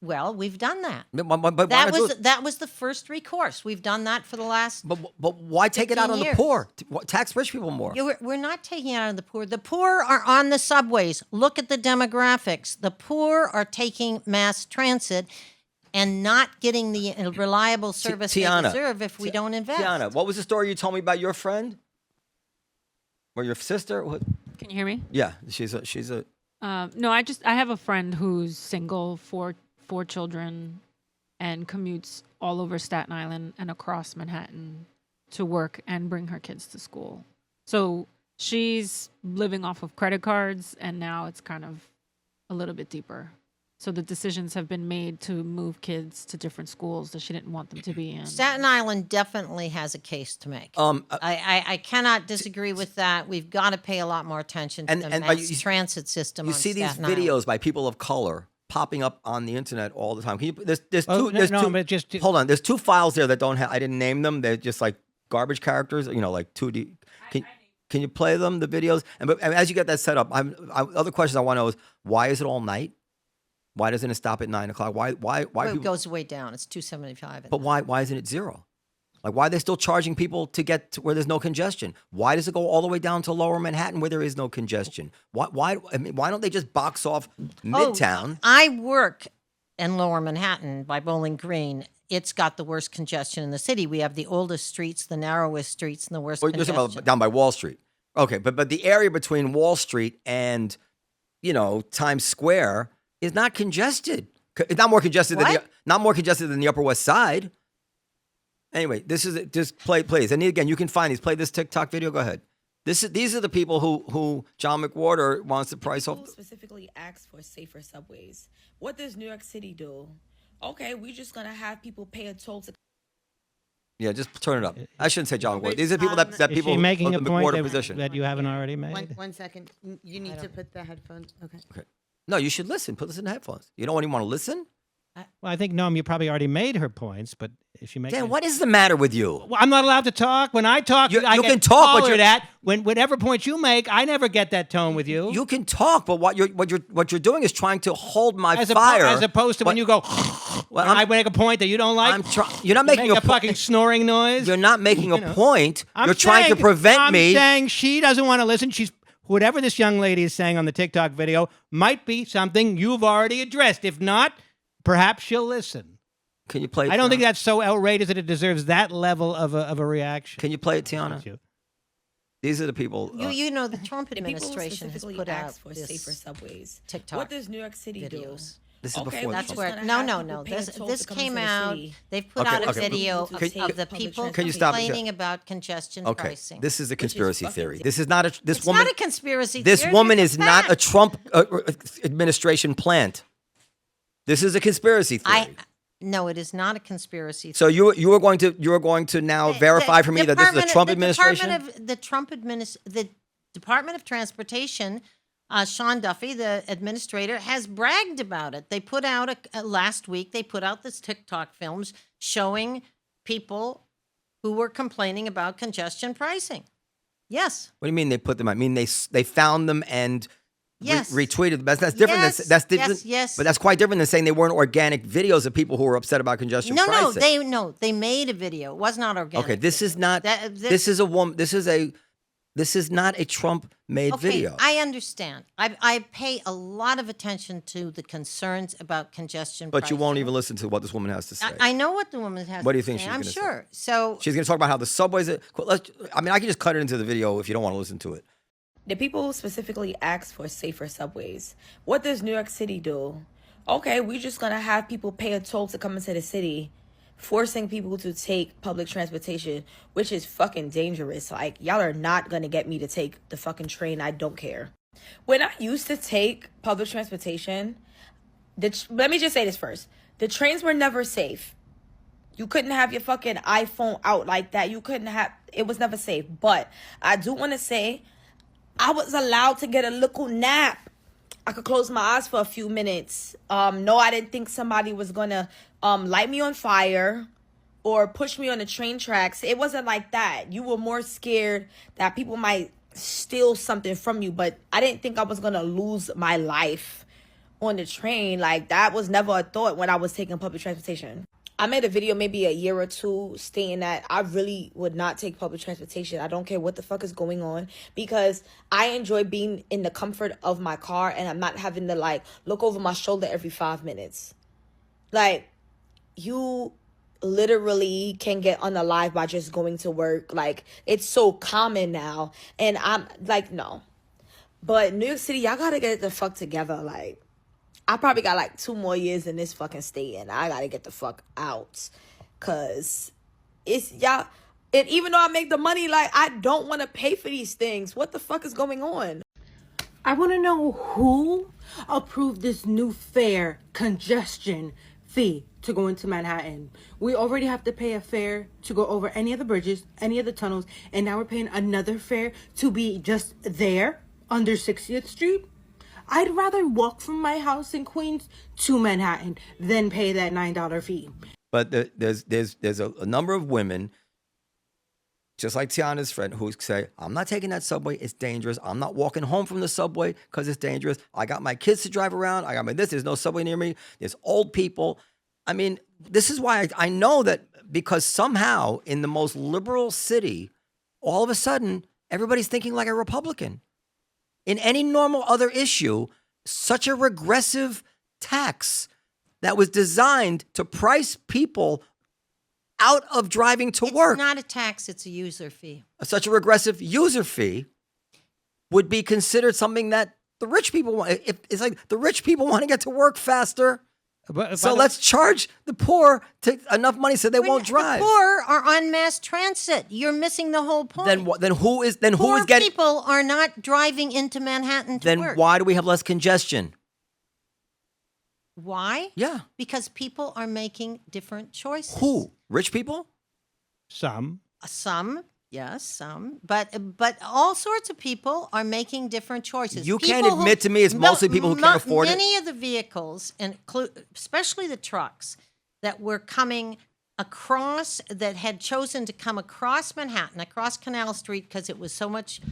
Well, we've done that. But that was the first recourse. We've done that for the last. But why take it out on years. The poor? Tax rich people more. We're not taking it out on the poor. The poor are on the subways. Look at the demographics. The poor are taking mass transit and not getting the reliable service they deserve if we don't invest. Tiana, what was the story you told me about your friend? Or your sister? What? Can you hear me? Yeah, she's a. No, I have a friend who's single, four children, and commutes all over Staten Island and across Manhattan to work and bring her kids to school. So she's living off of credit cards, and now it's kind of a little bit deeper. So the decisions have been made to move kids to different schools that she didn't want them to be in. Staten Island definitely has a case to make. I cannot disagree with that. We've got to pay a lot more attention to the mass transit system. You on see these Staten videos Island. by people of color popping up on the internet all the time. Can you? Hold on. There's two files there that don't have. I didn't name them. They're just like garbage characters. Like 2D. Can you play them, the videos? And as you get that set up, other questions I want to know is, why is it all night? Why doesn't it stop at 9 o'clock? Why Well, it goes way down. It's $2.75. But why isn't it zero? Like, why are they still charging people to get to where there's no congestion? Why does it go all the way down to Lower Manhattan where there is no congestion? Why don't they just box off Midtown? I work in Lower Manhattan by Bowling Green. It's got the worst congestion in the city. We have the oldest streets, the narrowest streets, and the worst congestion. You're talking about down by Wall Street. Okay, but the area between Wall Street and, Times Square is not congested. It's not more congested than the Upper West Side. Anyway, just play, please. And again, you can find these. Play this TikTok video. Go ahead. These are the people who John McWhorter wants to price off. Specifically asked for safer subways. What does New York City do? Okay, we're just gonna have people pay a toll to. Yeah, just turn it up. I shouldn't say John McWhorter. These are people that Is people she making of a the point McWhorter position. that you haven't already made? One second. You need to put the headphones. Okay. No, you should listen. Put this in the headphones. You don't even want to listen? Well, I think, Noam, you probably already made her points, but if she makes Dan, what is the matter with you? Well, I'm not allowed to talk. When I talk, I you get can talk, but hollered at. Whatever point you make, I never get that tone with you. You can talk, but what you're doing is trying to hold my as fire. As opposed to when you go, when I make a point that you don't like. You're not making a fucking snoring noise. You're not making a point. You're trying to prevent me. I'm saying she doesn't want to listen. Whatever this young lady is saying on the TikTok video might be something you've already addressed. If not, perhaps she'll listen. Can you play it, I don't Tiana? think that's so outrageous that it deserves that level of a reaction. Can you play it, Tiana? These are the people. The Trump administration has put out for safer subways. TikTok. What does New York City do? This is before. That's where. No. This came out. They've put out a video of the people complaining about congestion pricing. This is a conspiracy theory. This is not a. It's not a conspiracy. This theory. woman It's is not a Trump administration plant. This is a conspiracy theory. No, it is not a conspiracy. So you are going to now verify for me that this is a Trump administration? The Department of Transportation, Sean Duffy, the administrator, has bragged about it. They put out last week. They put out this TikTok films showing people who were complaining about congestion pricing. Yes. What do you mean they put them out? I mean they found them and. Yes. Retweeted. That's different. Yes. That's different. Yes. But that's quite different than saying they weren't organic videos of people who were upset about congestion pricing. They made a video. It was not organic. Okay, this is not. This is a woman. This is not a Trump-made video. I understand. I pay a lot of attention to the concerns about congestion But pricing. you won't even listen to what this woman has to say. I know what the woman has to say. What do you think she's I'm going to say? sure. So she's going to talk about how the subways. I can just cut it into the video if you don't want to listen to it. The people specifically asked for safer subways. What does New York City do? Okay, we're just gonna have people pay a toll to come into the city, forcing people to take public transportation, which is fucking dangerous. Like, y'all are not gonna get me to take the fucking train. I don't care. When I used to take public transportation, let me just say this first. The trains were never safe. You couldn't have your fucking iPhone out like that. It was never safe. But I do want to say, I was allowed to get a little nap. I could close my eyes for a few minutes. No, I didn't think somebody was gonna light me on fire or push me on the train tracks. It wasn't like that. You were more scared that people might steal something from you, but I didn't think I was gonna lose my life on the train. Like, that was never a thought when I was taking public transportation. I made a video maybe a year or two stating that I really would not take public transportation. I don't care what the fuck is going on, because I enjoy being in the comfort of my car and I'm not having to look over my shoulder every 5 minutes. Like, you literally can get unalive by just going to work. Like, it's so common now. And I'm like, no. But New York City, y'all gotta get the fuck together. Like, I probably got 2 more years in this fucking state and I gotta get the fuck out. Cause it's y'all. And even though I make the money, I don't want to pay for these things. What the fuck is going on? I want to know who approve this new fare congestion fee to go into Manhattan. We already have to pay a fare to go over any of the bridges, any of the tunnels, and now we're paying another fare to be just there under 60th Street. I'd rather walk from my house in Queens to Manhattan than pay that $9 fee. But there's a number of women, just like Tiana's friend, who say, I'm not taking that subway, it's dangerous. I'm not walking home from the subway because it's dangerous. I got my kids to drive around. I got my this. There's no subway near me. There's old people. I mean, this is why I know that, because somehow in the most liberal city, all of a sudden, everybody's thinking like a Republican. In any normal other issue, such a regressive tax that was designed to price people out of driving to work. It's not a tax, it's a user fee. Such a regressive user fee would be considered something that the rich people want. It's like the rich people want to get to work faster. So let's charge the poor enough money so they won't drive. The poor are on mass transit. You're missing the whole point. Then who is getting? Poor people are not driving into Manhattan to work. Then why do we have less congestion? Why? Yeah. Because people are making different choices. Who? Rich people? Some. Some, yes, some. But all sorts of people are making different choices. You can't admit to me it's mostly people who can't afford it. Many of the vehicles, and especially the trucks, that were coming across, that had chosen to come across Manhattan, across Canal Street, because it was so much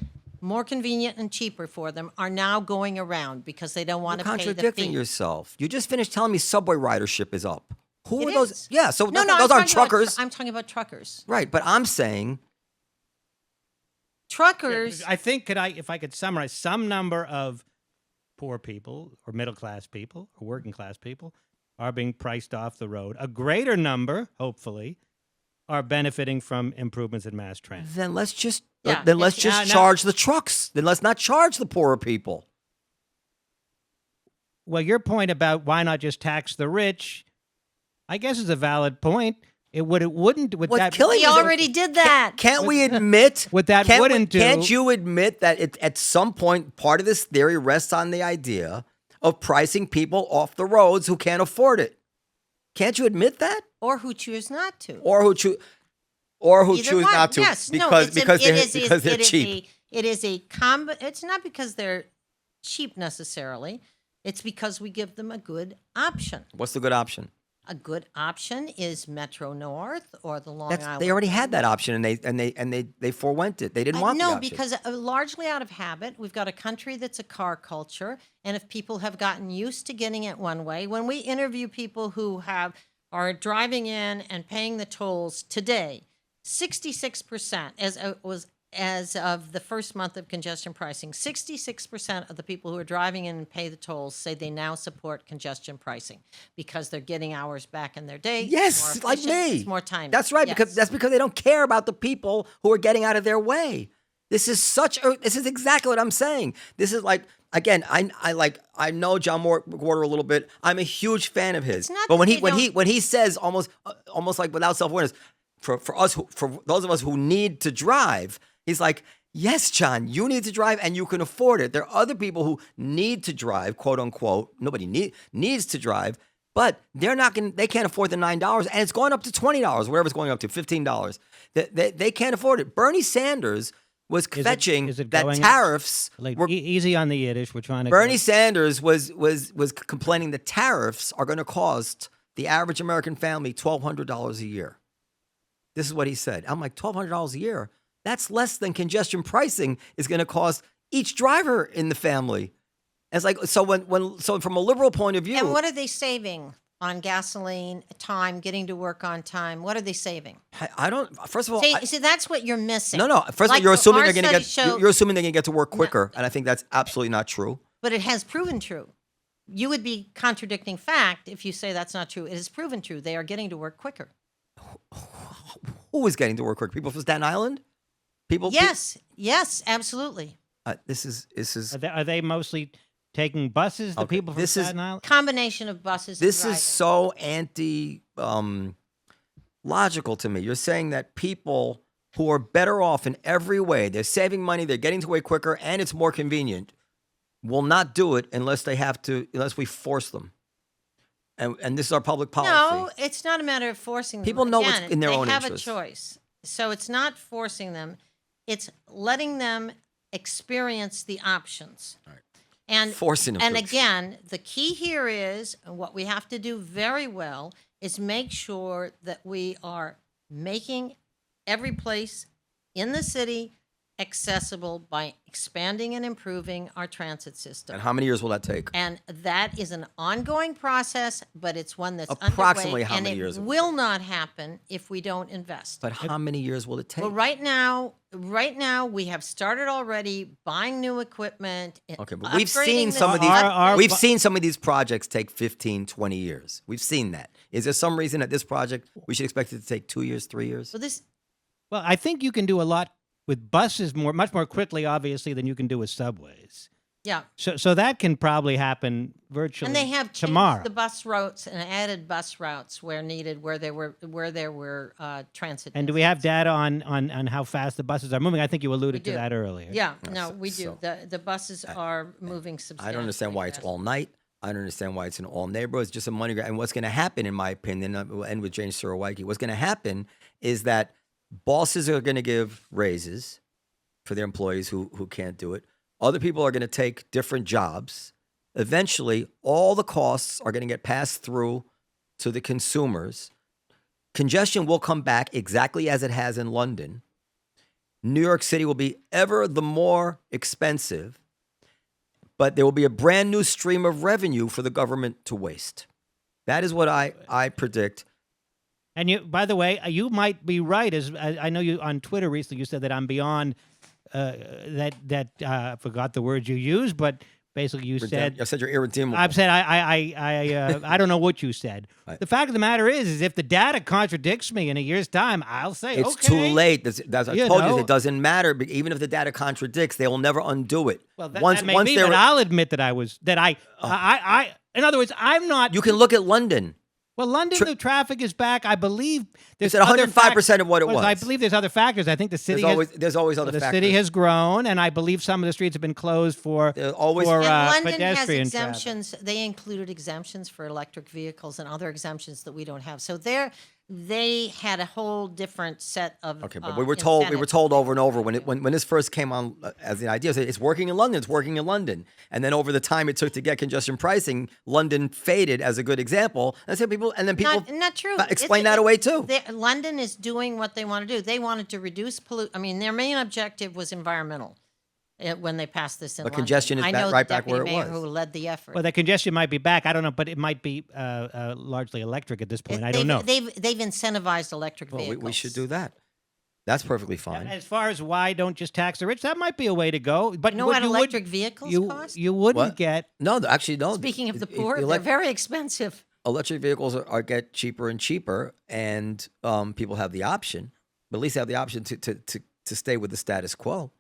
more convenient and cheaper for them, are now going around because they don't want to pay the fee. You're contradicting yourself. You just finished telling me subway ridership is up. Who are those? Yeah, so no, those aren't truckers. I'm talking about truckers. Right, but I'm saying truckers. I think if I could summarize, some number of poor people or middle class people or working class people are being priced off the road. A greater number, hopefully, are benefiting from improvements in mass transit. Then let's just charge the trucks. Then let's not charge the poorer people. Well, your point about why not just tax the rich, I guess, is a valid point. We already did that. Can't we admit what that wouldn't do? Can't you admit that at some point part of this theory rests on the idea of pricing people off the roads who can't afford it? Can't you admit that? Or who choose not to? Or who choose not to? Yes, because they're cheap. It's not because they're cheap necessarily. It's because we give them a good option. What's the good option? A good option is Metro North or the Long Island. They already had that option, and they forewent it. They didn't want the option. No, because largely out of habit, we've got a country that's a car culture, and if people have gotten used to getting it one way, when we interview people who are driving in and paying the tolls today, 66% as of the first month of congestion pricing, 66% of the people who are driving in and pay the tolls say they now support congestion pricing because they're getting hours back in their day. Yes, like me. It's more time. That's right, yes. because they don't care about the people who are getting out of their way. This is exactly what I'm saying. This is like, again, I know John Gorder a little bit. I'm a huge fan of his. But when he says almost like without self-awareness, for those of us who need to drive, he's like, yes, John, you need to drive and you can afford it. There are other people who need to drive, quote unquote. Nobody needs to drive, but they can't afford the $9, and it's going up to $20, whatever it's going up to, $15. They can't afford it. Bernie Sanders was fetching that tariffs were easy on the Yiddish. We're trying to. Bernie Sanders was complaining that tariffs are going to cost the average American family $1,200 a year. This is what he said. I'm like, $1,200 a year? That's less than congestion pricing is going to cost each driver in the family. And it's like, so from a liberal point of view. And what are they saving on gasoline, time, getting to work on time? What are they saving? I don't. First of all, see, that's what you're missing. No. First of all, you're assuming they're going to get. You're assuming they're going to get to work quicker, and I think that's absolutely not true. But it has proven true. You would be contradicting fact if you say that's not true. It is proven true. They are getting to work quicker. Who is getting to work quicker? People from Staten Island? People? Yes, absolutely. This is. Are they mostly taking buses? The people from Staten Island. Combination of buses. This is so logical to me. You're saying that people who are better off in every way, they're saving money, they're getting to work quicker, and it's more convenient. will not do it unless we force them. And this is our public policy. No, it's not a matter of forcing them. People know what's Again, in their own They have interest. a choice. So it's not forcing them. It's letting them experience the options. Right. And Forcing them. And to again, the key here is, and what we have to do very well is make sure that we are making every place in the city accessible by expanding and improving our transit system. And how many years will that take? And that is an ongoing process, but it's one that's Approximately underway, how many years and it it will will not happen if we don't invest. But how many years will it take? Well, right now we have started already buying new equipment. Okay, but we've seen upgrading some the- of these. Our- We've seen some of these projects take 15, 20 years. We've seen that. Is there some reason that this project we should expect it to take 2 years, 3 years? Well, I think you can do a lot with buses much more quickly, obviously, than you can do with subways. Yeah. So that can probably happen virtually And they have changed tomorrow. the bus routes and added bus routes where needed, where there were transit. And do we have data on how fast the buses are moving? I think you We alluded to do. that earlier. Yeah, No, no, so- we do. so- The buses are moving substantially. I don't understand why it's faster. all night. I don't understand why it's in all neighborhoods. Just a money grab. And what's going to happen, in my opinion, we'll end with James Surowiecki. What's going to happen is that bosses are going to give raises for their employees who can't do it. Other people are going to take different jobs. Eventually, all the costs are going to get passed through to the consumers. Congestion will come back exactly as it has in London. New York City will be ever the more expensive, but there will be a brand new stream of revenue for the government to waste. That is what I predict. And you, by the way, you might be right. As I know you on Twitter recently, you said that I'm beyond I forgot the words you used, but basically you said I said you're irredeemable. I've said I don't know what you said. Right. The fact of the matter is if the data contradicts me in a year's time, I'll say It's okay. too late. That's I You told know. you, it doesn't matter. Even if the data contradicts, they will never undo it. Well, that may be, they're- but I'll admit that I in other words, I'm not. you can look at London. Well, London, the traffic is back. I believe there's at other 105% of what it was. I believe there's other factors. I think the city There's always other the factors. city has grown, and I believe some of the streets have been closed for There's always- for And London has pedestrian traffic. exemptions. They included exemptions for electric vehicles and other exemptions that we don't have. So they had a whole different set of Okay, but we were told incentives. over and over when this first came on as an idea, it's working in London, it's working in London, and then over the time it took to get congestion pricing, London faded as a good example. And so people Not true. explain that away too. London is doing what they want to do. They wanted to reduce pollute. I mean, their main objective was environmental when they passed this in But London. congestion is I back- know right the back where deputy it mayor was. who led the effort. Well, the congestion might be back. I don't know, but it might be largely electric at this point. I don't know. They've incentivized electric Well, vehicles. we should do that. That's perfectly fine. As far as why don't just tax the rich, that might be a way to go. But You know what what you electric would, vehicles you, cost? You wouldn't What? get. No, actually, no. Speaking of the E- poor, they're elec- very expensive. electric vehicles get cheaper and cheaper, and people have the option, but at least they have the option to stay with the status quo.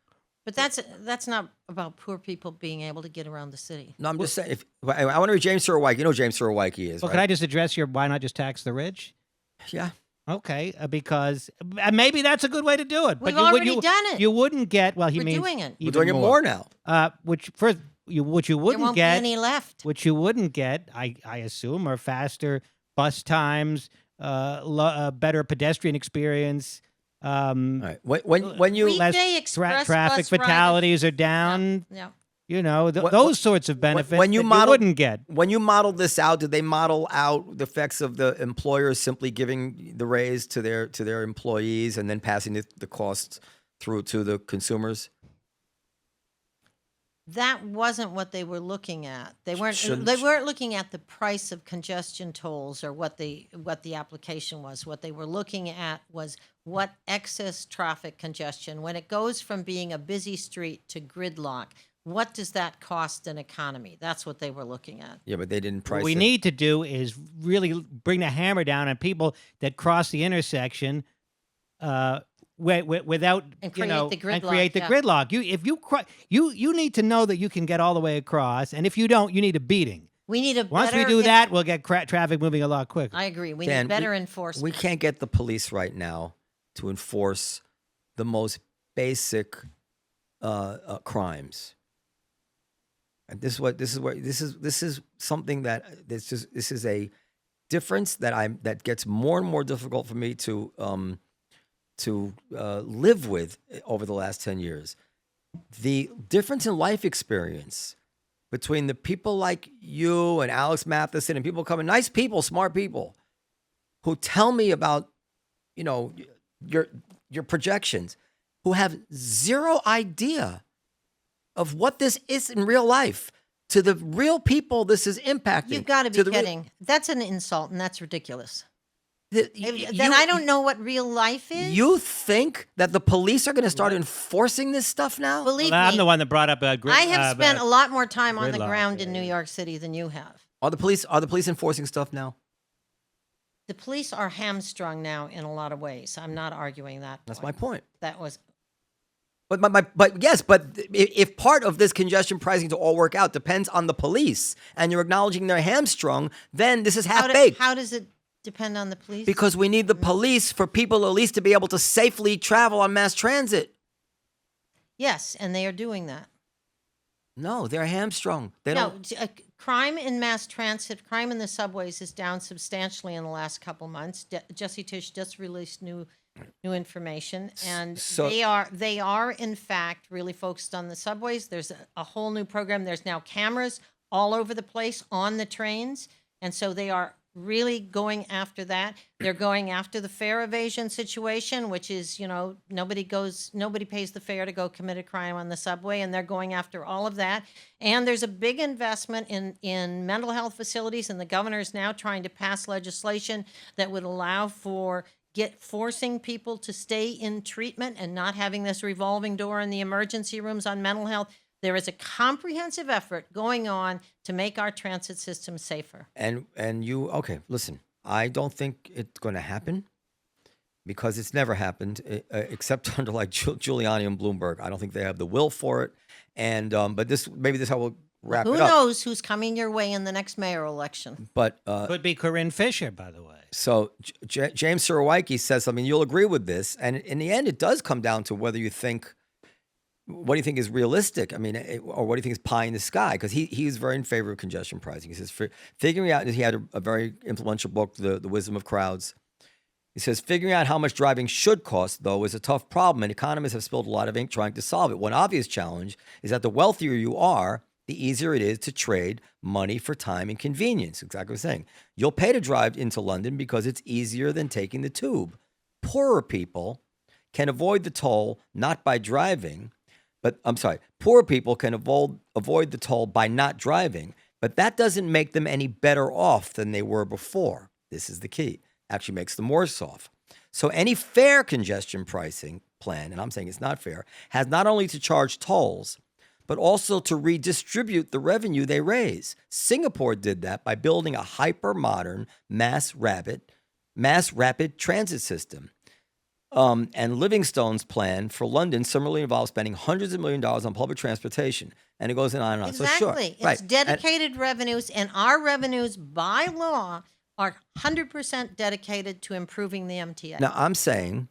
But that's not about poor people being able to get around the city. No, I'm just saying. I want to read James Surowiecki. You know who James Surowiecki is, Well, right? could I just address your why not just tax the rich? Yeah. Okay, because maybe that's a good way to do it. We've you, already done it. You wouldn't get. Well, he We're means doing it. We're even doing it more now. Which first, what you There wouldn't won't get, be any left. which you wouldn't get, I assume, are faster bus times, better pedestrian experience. All right. When you Weekday less express traffic bus riders- fatalities are down. Yeah. You know, What- those sorts of benefits when you that model- you wouldn't get. when you modeled this out, did they model out the effects of the employers simply giving the raise to their employees and then passing the costs through to the consumers? That wasn't what they were looking at. They weren't. Shouldn't- They weren't looking at the price of congestion tolls or what the application was. What they were looking at was what excess traffic congestion, when it goes from being a busy street to gridlock, what does that cost an economy? That's what they were looking at. Yeah, but they didn't price What we it. need to do is really bring the hammer down on people that cross the intersection without And you know create the and create the gridlock, gridlock. You need to know that you can get all the way across, and if you don't, you need a beating. We need a Once better. we do that, we'll get traffic moving a lot quicker. I agree. We Dan, need better enforcement. We can't get the police right now to enforce the most basic crimes. And this is something that this is a difference that gets more and more difficult for me to live with over the last 10 years. The difference in life experience between the people like you and Alex Matheson and people coming, nice people, smart people, who tell me about, your projections, who have zero idea of what this is in real life, to the real people this is impacting. You've got to be kidding. That's an insult, and that's ridiculous. Then I don't know what real life is. You think that the police are going to start enforcing this stuff now? Believe I'm me, the one that brought up I have spent a lot more time on the ground in New York City than you have. Are the police enforcing stuff now? The police are hamstrung now in a lot of ways. I'm not arguing that. That's my point. That was. But yes, if part of this congestion pricing to all work out depends on the police, and you're acknowledging they're hamstrung, then this is half-baked. How does it depend on the police? Because we need the police for people at least to be able to safely travel on mass transit. Yes, and they are doing that. No, they're hamstrung. Crime in mass transit, crime in the subways is down substantially in the last couple months. Jesse Tisch just released new information, and they are in fact really focused on the subways. There's a whole new program. There's now cameras all over the place on the trains, and so they are really going after that. They're going after the fare evasion situation, which is, nobody pays the fare to go commit a crime on the subway, and they're going after all of that. And there's a big investment in mental health facilities, and the governor is now trying to pass legislation that would allow for forcing people to stay in treatment and not having this revolving door in the emergency rooms on mental health. There is a comprehensive effort going on to make our transit system safer. Listen, I don't think it's going to happen because it's never happened except under like Giuliani and Bloomberg. I don't think they have the will for it. And but this is how we'll wrap it up. Who knows who's coming your way in the next mayoral election? But could be Corinne Fisher, by the way. So James Surowiecki says something. You'll agree with this, and in the end, it does come down to whether you think. What do you think is realistic? I mean, or what do you think is pie in the sky? Because he's very in favor of congestion pricing. He says, figuring out, he had a very influential book, The Wisdom of Crowds. He says, figuring out how much driving should cost, though, is a tough problem, and economists have spilled a lot of ink trying to solve it. One obvious challenge is that the wealthier you are, the easier it is to trade money for time and convenience. Exactly what I'm saying. You'll pay to drive into London because it's easier than taking the tube. Poorer people can avoid the toll not by driving, poor people can avoid the toll by not driving, but that doesn't make them any better off than they were before. This is the key. Actually makes them worse off. So any fair congestion pricing plan, and I'm saying it's not fair, has not only to charge tolls, but also to redistribute the revenue they raise. Singapore did that by building a hyper-modern mass rapid transit system. And Livingstone's plan for London similarly involves spending hundreds of millions of dollars on public transportation. And it goes on and on. Exactly. So sure. It's dedicated revenues, and our revenues by law are 100% dedicated to improving the MTA. Now, I'm saying,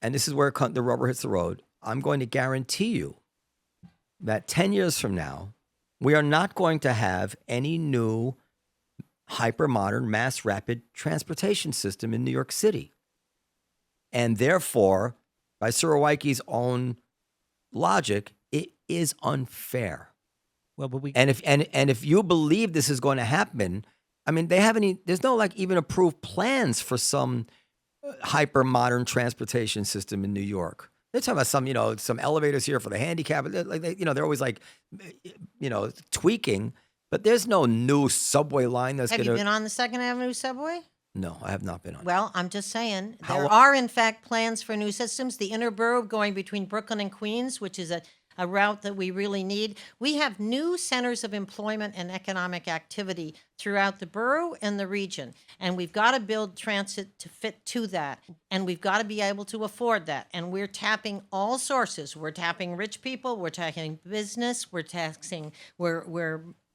and this is where the rubber hits the road, I'm going to guarantee you that 10 years from now, we are not going to have any new hyper-modern mass rapid transportation system in New York City. And therefore, by Surowiecki's own logic, it is unfair. Well, but if you believe this is going to happen, I mean, there's no even approved plans for some hyper modern transportation system in New York. They're talking about some elevators here for the handicapped. They're always tweaking, but there's no new subway line that's going to. Have you been on the 2nd Avenue subway? No, I have not been on. Well, I'm just saying there are in fact plans for new systems. The inner borough going between Brooklyn and Queens, which is a route that we really need. We have new centers of employment and economic activity throughout the borough and the region. And we've got to build transit to fit to that. And we've got to be able to afford that. And we're tapping all sources. We're tapping rich people. We're tapping business. We're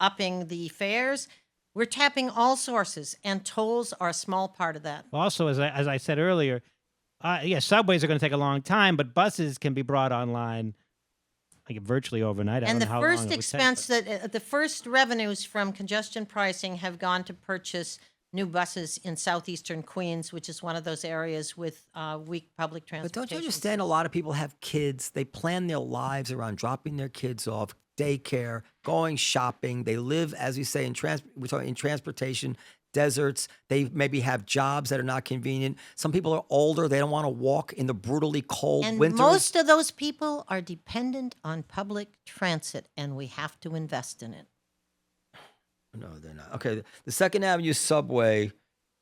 upping the fares. We're tapping all sources, and tolls are a small part of that. Also, as I said earlier, subways are going to take a long time, but buses can be brought online like virtually overnight. I And don't the know how long first it would expense take, the first revenues from congestion pricing have gone to purchase new buses in southeastern Queens, which is one of those areas with weak public But transportation. don't you understand? A lot of people have kids. They plan their lives around dropping their kids off, daycare, going shopping. They live, as we say, we're talking in transportation deserts. They maybe have jobs that are not convenient. Some people are older. They don't want to walk in the brutally cold And winters. most of those people are dependent on public transit, and we have to invest in it. No, they're not. Okay, the Second Avenue subway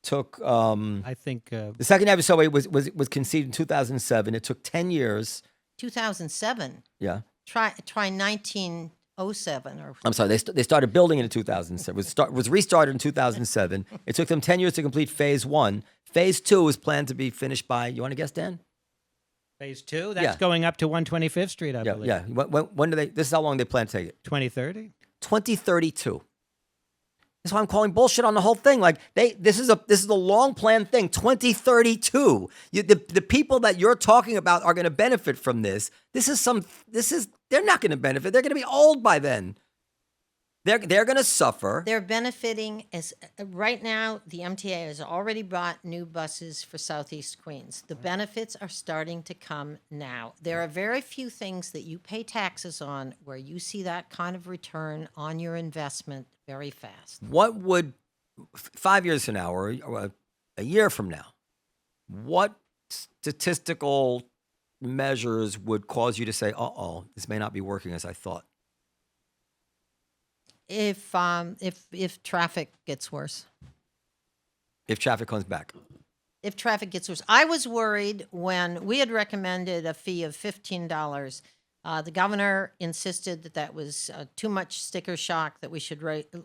took. I think The Second Avenue subway was conceived in 2007. It took 10 years. 2007. Yeah. Try 1907 or I'm sorry. They started building it in 2007. Was restarted in 2007. It took them 10 years to complete phase 1. Phase 2 is planned to be finished by. You want to guess, Dan? phase 2. That's Yeah. going up to 125th Street, I Yeah. believe. Yeah. When do they? This is how long they plan to take it. 2030. 2032. That's why I'm calling bullshit on the whole thing. Like this is a long planned thing. 2032. The people that you're talking about are going to benefit from this. They're not going to benefit. They're going to be old by then. They're going to suffer. they're benefiting as right now. The MTA has already bought new buses for Southeast Queens. The benefits are starting to come now. There are very few things that you pay taxes on where you see that kind of return on your investment very fast. What would 5 years from now or a year from now? What statistical measures would cause you to say, "Uh-oh, this may not be working as I thought"? If traffic gets worse. If traffic comes back. If traffic gets worse. I was worried when we had recommended a fee of $15. The governor insisted that was too much sticker shock, that we should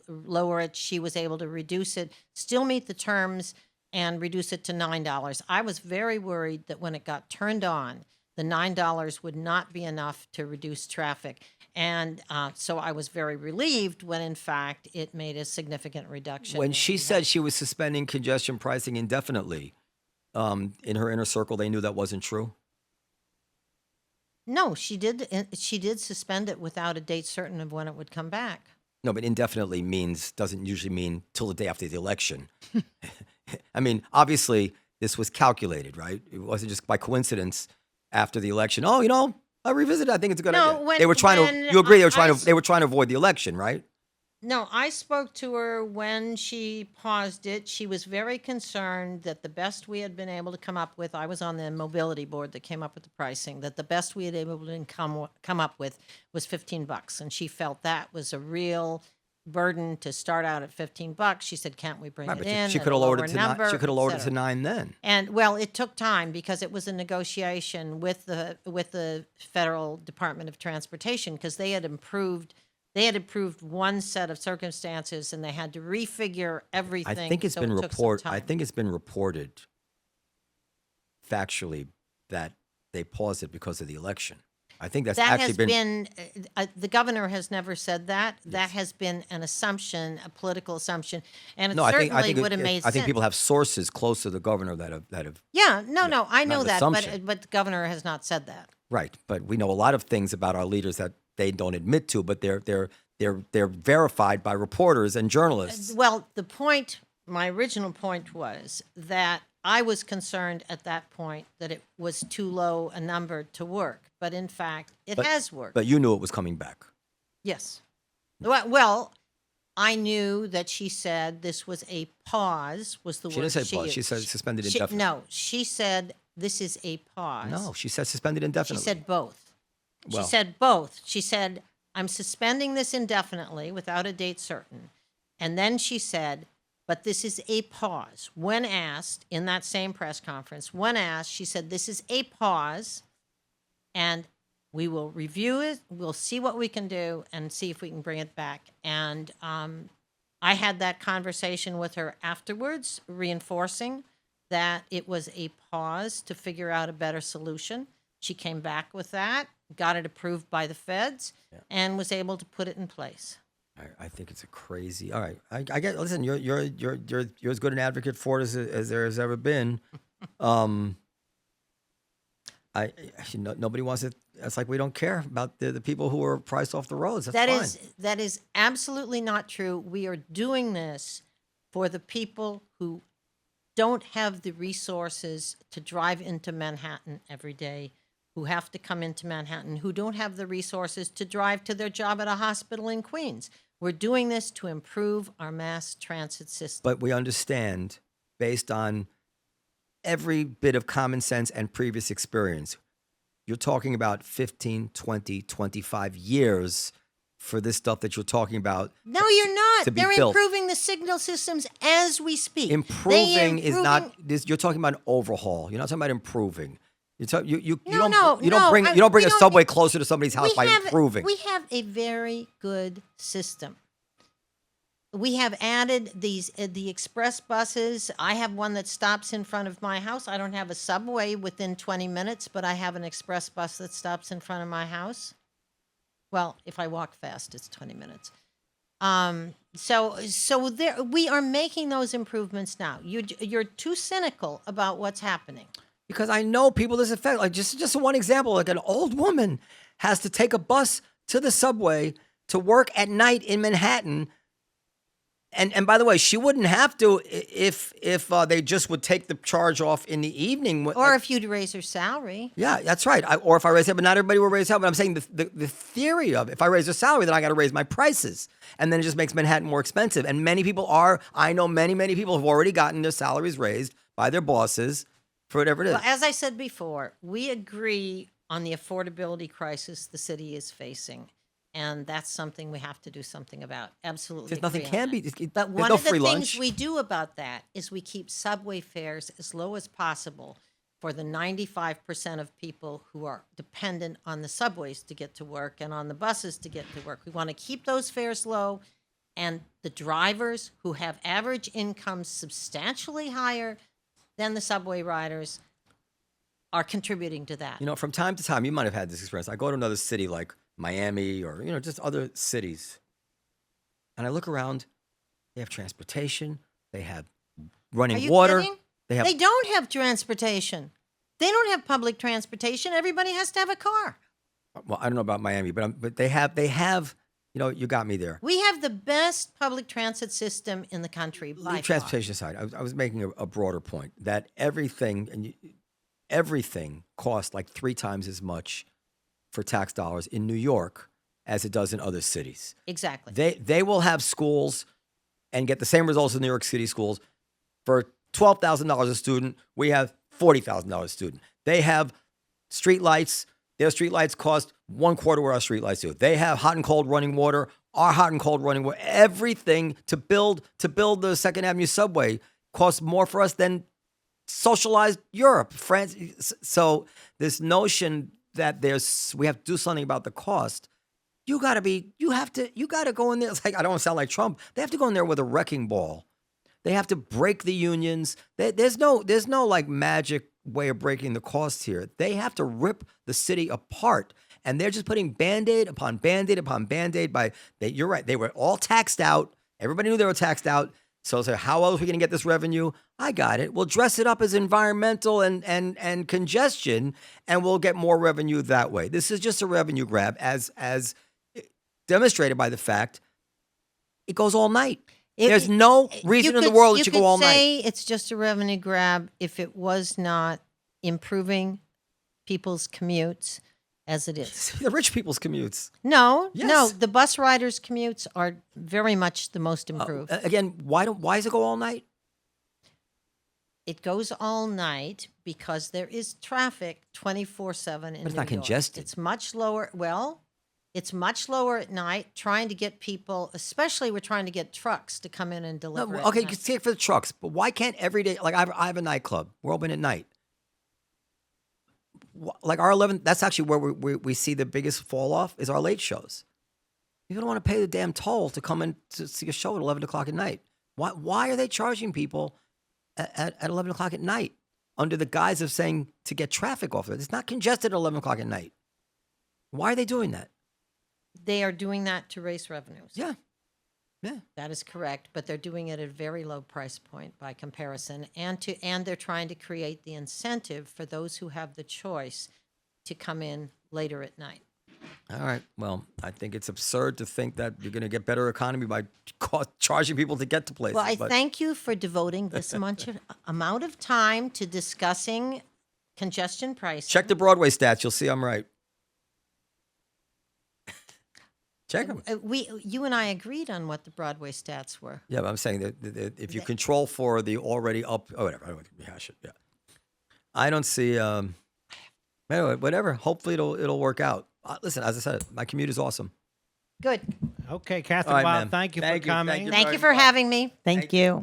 lower it. She was able to reduce it, still meet the terms, and reduce it to $9. I was very worried that when it got turned on, the $9 would not be enough to reduce traffic. And so I was very relieved when, in fact, it made a significant reduction. When she said she was suspending congestion pricing indefinitely, in her inner circle, they knew that wasn't true? No, she did. She did suspend it without a date certain of when it would come back. No, but indefinitely doesn't usually mean till the day after the election. I mean, obviously, this was calculated, right? It wasn't just by coincidence after the election. Oh, I revisited. I think it's a good idea. They were trying to. You agree? They were trying to avoid the election, right? No, I spoke to her when she paused it. She was very concerned that the best we had been able to come up with, I was on the mobility board that came up with the pricing, that the best we had able to come up with was $15. And she felt that was a real burden to start out at $15. She said, can't we bring it in? She could have lowered it to 9. She could have lowered it to 9 then. And well, it took time because it was a negotiation with the Federal Department of Transportation, because they had approved one set of circumstances and they had to refigure everything. I think it's been reported factually that they paused it because of the election. I think that's actually been the governor has never said that. Yes. That has been an assumption, a political assumption, and it I certainly would have made sense. I think people have sources close to the governor that have. Yeah, no, I know that, assumption. but the governor has not said that. Right, but we know a lot of things about our leaders that they don't admit to, but they're verified by reporters and journalists. Well, my original point was that I was concerned at that point that it was too low a number to work, but in fact, it has worked. But you knew it was coming back. Yes. Well, I knew that she said this was a pause, was the word she didn't say pause. used. She said suspended indefinitely. No, she said this is a pause. No, she said suspended indefinitely. She said both. Well, she said both. She said, I'm suspending this indefinitely without a date certain. And then she said, but this is a pause. When asked in that same press conference, she said, this is a pause, and we will review it. We'll see what we can do and see if we can bring it back. And I had that conversation with her afterwards, reinforcing that it was a pause to figure out a better solution. She came back with that, got it approved by the feds, and was able to put it in place. I think it's a crazy. All right, I get. Listen, you're as good an advocate for it as there has ever been. I Nobody wants it. It's like we don't care about the people who are priced off the roads. That's fine. That is absolutely not true. We are doing this for the people who don't have the resources to drive into Manhattan every day, who have to come into Manhattan, who don't have the resources to drive to their job at a hospital in Queens. We're doing this to improve our mass transit system. But we understand, based on every bit of common sense and previous experience, you're talking about 15, 20, 25 years for this stuff that you're talking about. No, you're not. They're built. improving the signal systems as we speak. Improving is not. You're talking about an overhaul. You're not talking about improving. You don't bring a subway closer to somebody's house by improving. We have a very good system. We have added the express buses. I have one that stops in front of my house. I don't have a subway within 20 minutes, but I have an express bus that stops in front of my house. Well, if I walk fast, it's 20 minutes. So there, we are making those improvements now. You're too cynical about what's happening. Because I know people this affect. Like just one example, like an old woman has to take a bus to the subway to work at night in Manhattan. And by the way, she wouldn't have to if they just would take the charge off in the evening. Or if you'd raise her salary. Yeah, that's right. Or if I raise it, but not everybody will raise salary. But I'm saying the theory of if I raise her salary, then I got to raise my prices. And then it just makes Manhattan more expensive. And many people I know many people have already gotten their salaries raised by their bosses for whatever it is. Well, as I said before, we agree on the affordability crisis the city is facing. And that's something we have to do something about. Absolutely. There's nothing can be. But one of the things we do about that is we keep subway fares as low as possible for the 95% of people who are dependent on the subways to get to work and on the buses to get to work. We want to keep those fares low, and the drivers who have average incomes substantially higher than the subway riders are contributing to that. From time to time, you might have had this experience. I go to another city like Miami or, just other cities. And I look around, they have transportation, they have running water. Kidding? They don't have transportation. They don't have public transportation. Everybody has to have a car. Well, I don't know about Miami, but they have, you got me there. We have the best public transit system in the country by Leave transportation aside. I was making a broader point that everything costs like 3 times as much for tax dollars in New York as it does in other cities. Exactly. They will have schools and get the same results as New York City schools for $12,000 a student. We have $40,000 a student. They have street lights. Their street lights cost 1/4 what our street lights do. They have hot and cold running water. Our hot and cold running water. Everything to build the Second Avenue subway costs more for us than socialized Europe, France. So this notion that we have to do something about the cost. You got to go in there. It's like, I don't want to sound like Trump. They have to go in there with a wrecking ball. They have to break the unions. There's no like magic way of breaking the costs here. They have to rip the city apart. And they're just putting Band-Aid upon Band-Aid upon Band-Aid you're right. They were all taxed out. Everybody knew they were taxed out. So how else are we going to get this revenue? I got it. We'll dress it up as environmental and congestion, and we'll get more revenue that way. This is just a revenue grab, as demonstrated by the fact it goes all night. There's no reason in the world it should go all night. You could say it's just a revenue grab if it was not improving people's commutes as it is. The rich people's commutes. No, Yes. no. The bus riders' commutes are very much the most improved. Again, why does it go all night? It goes all night because there is traffic 24/7 in New But it's not York. congested. It's much lower. Well, it's much lower at night. Trying to get people, especially we're trying to get trucks to come in and deliver. No, at okay, you night. can see it for the trucks, but why can't every day? Like I have a nightclub. We're open at night. Like our 11, that's actually where we see the biggest fall off is our late shows. You don't want to pay the damn toll to come in to see a show at 11 o'clock at night. Why are they charging people at 11 o'clock at night under the guise of saying to get traffic off it? It's not congested at 11 o'clock at night. Why are they doing that? They are doing that to raise revenues. Yeah. That is correct, but they're doing it at a very low price point by comparison, and they're trying to create the incentive for those who have the choice to come in later at night. All right. Well, I think it's absurd to think that you're going to get better economy by charging people to get to places. Well, I but thank you for devoting this amount of time to discussing congestion pricing. check the Broadway stats. You'll see I'm right. Check them. You and I agreed on what the Broadway stats were. Yeah, but I'm saying that if you control for the already up, whatever. I don't want to rehash it. Yeah, I don't see. Anyway, whatever. Hopefully, it'll work out. Listen, as I said, my commute is awesome. Good. Okay, Kathryn All right, Wylde, ma'am. thank you Thank for you, coming. thank you. Thank very you for much. having me. Thank you.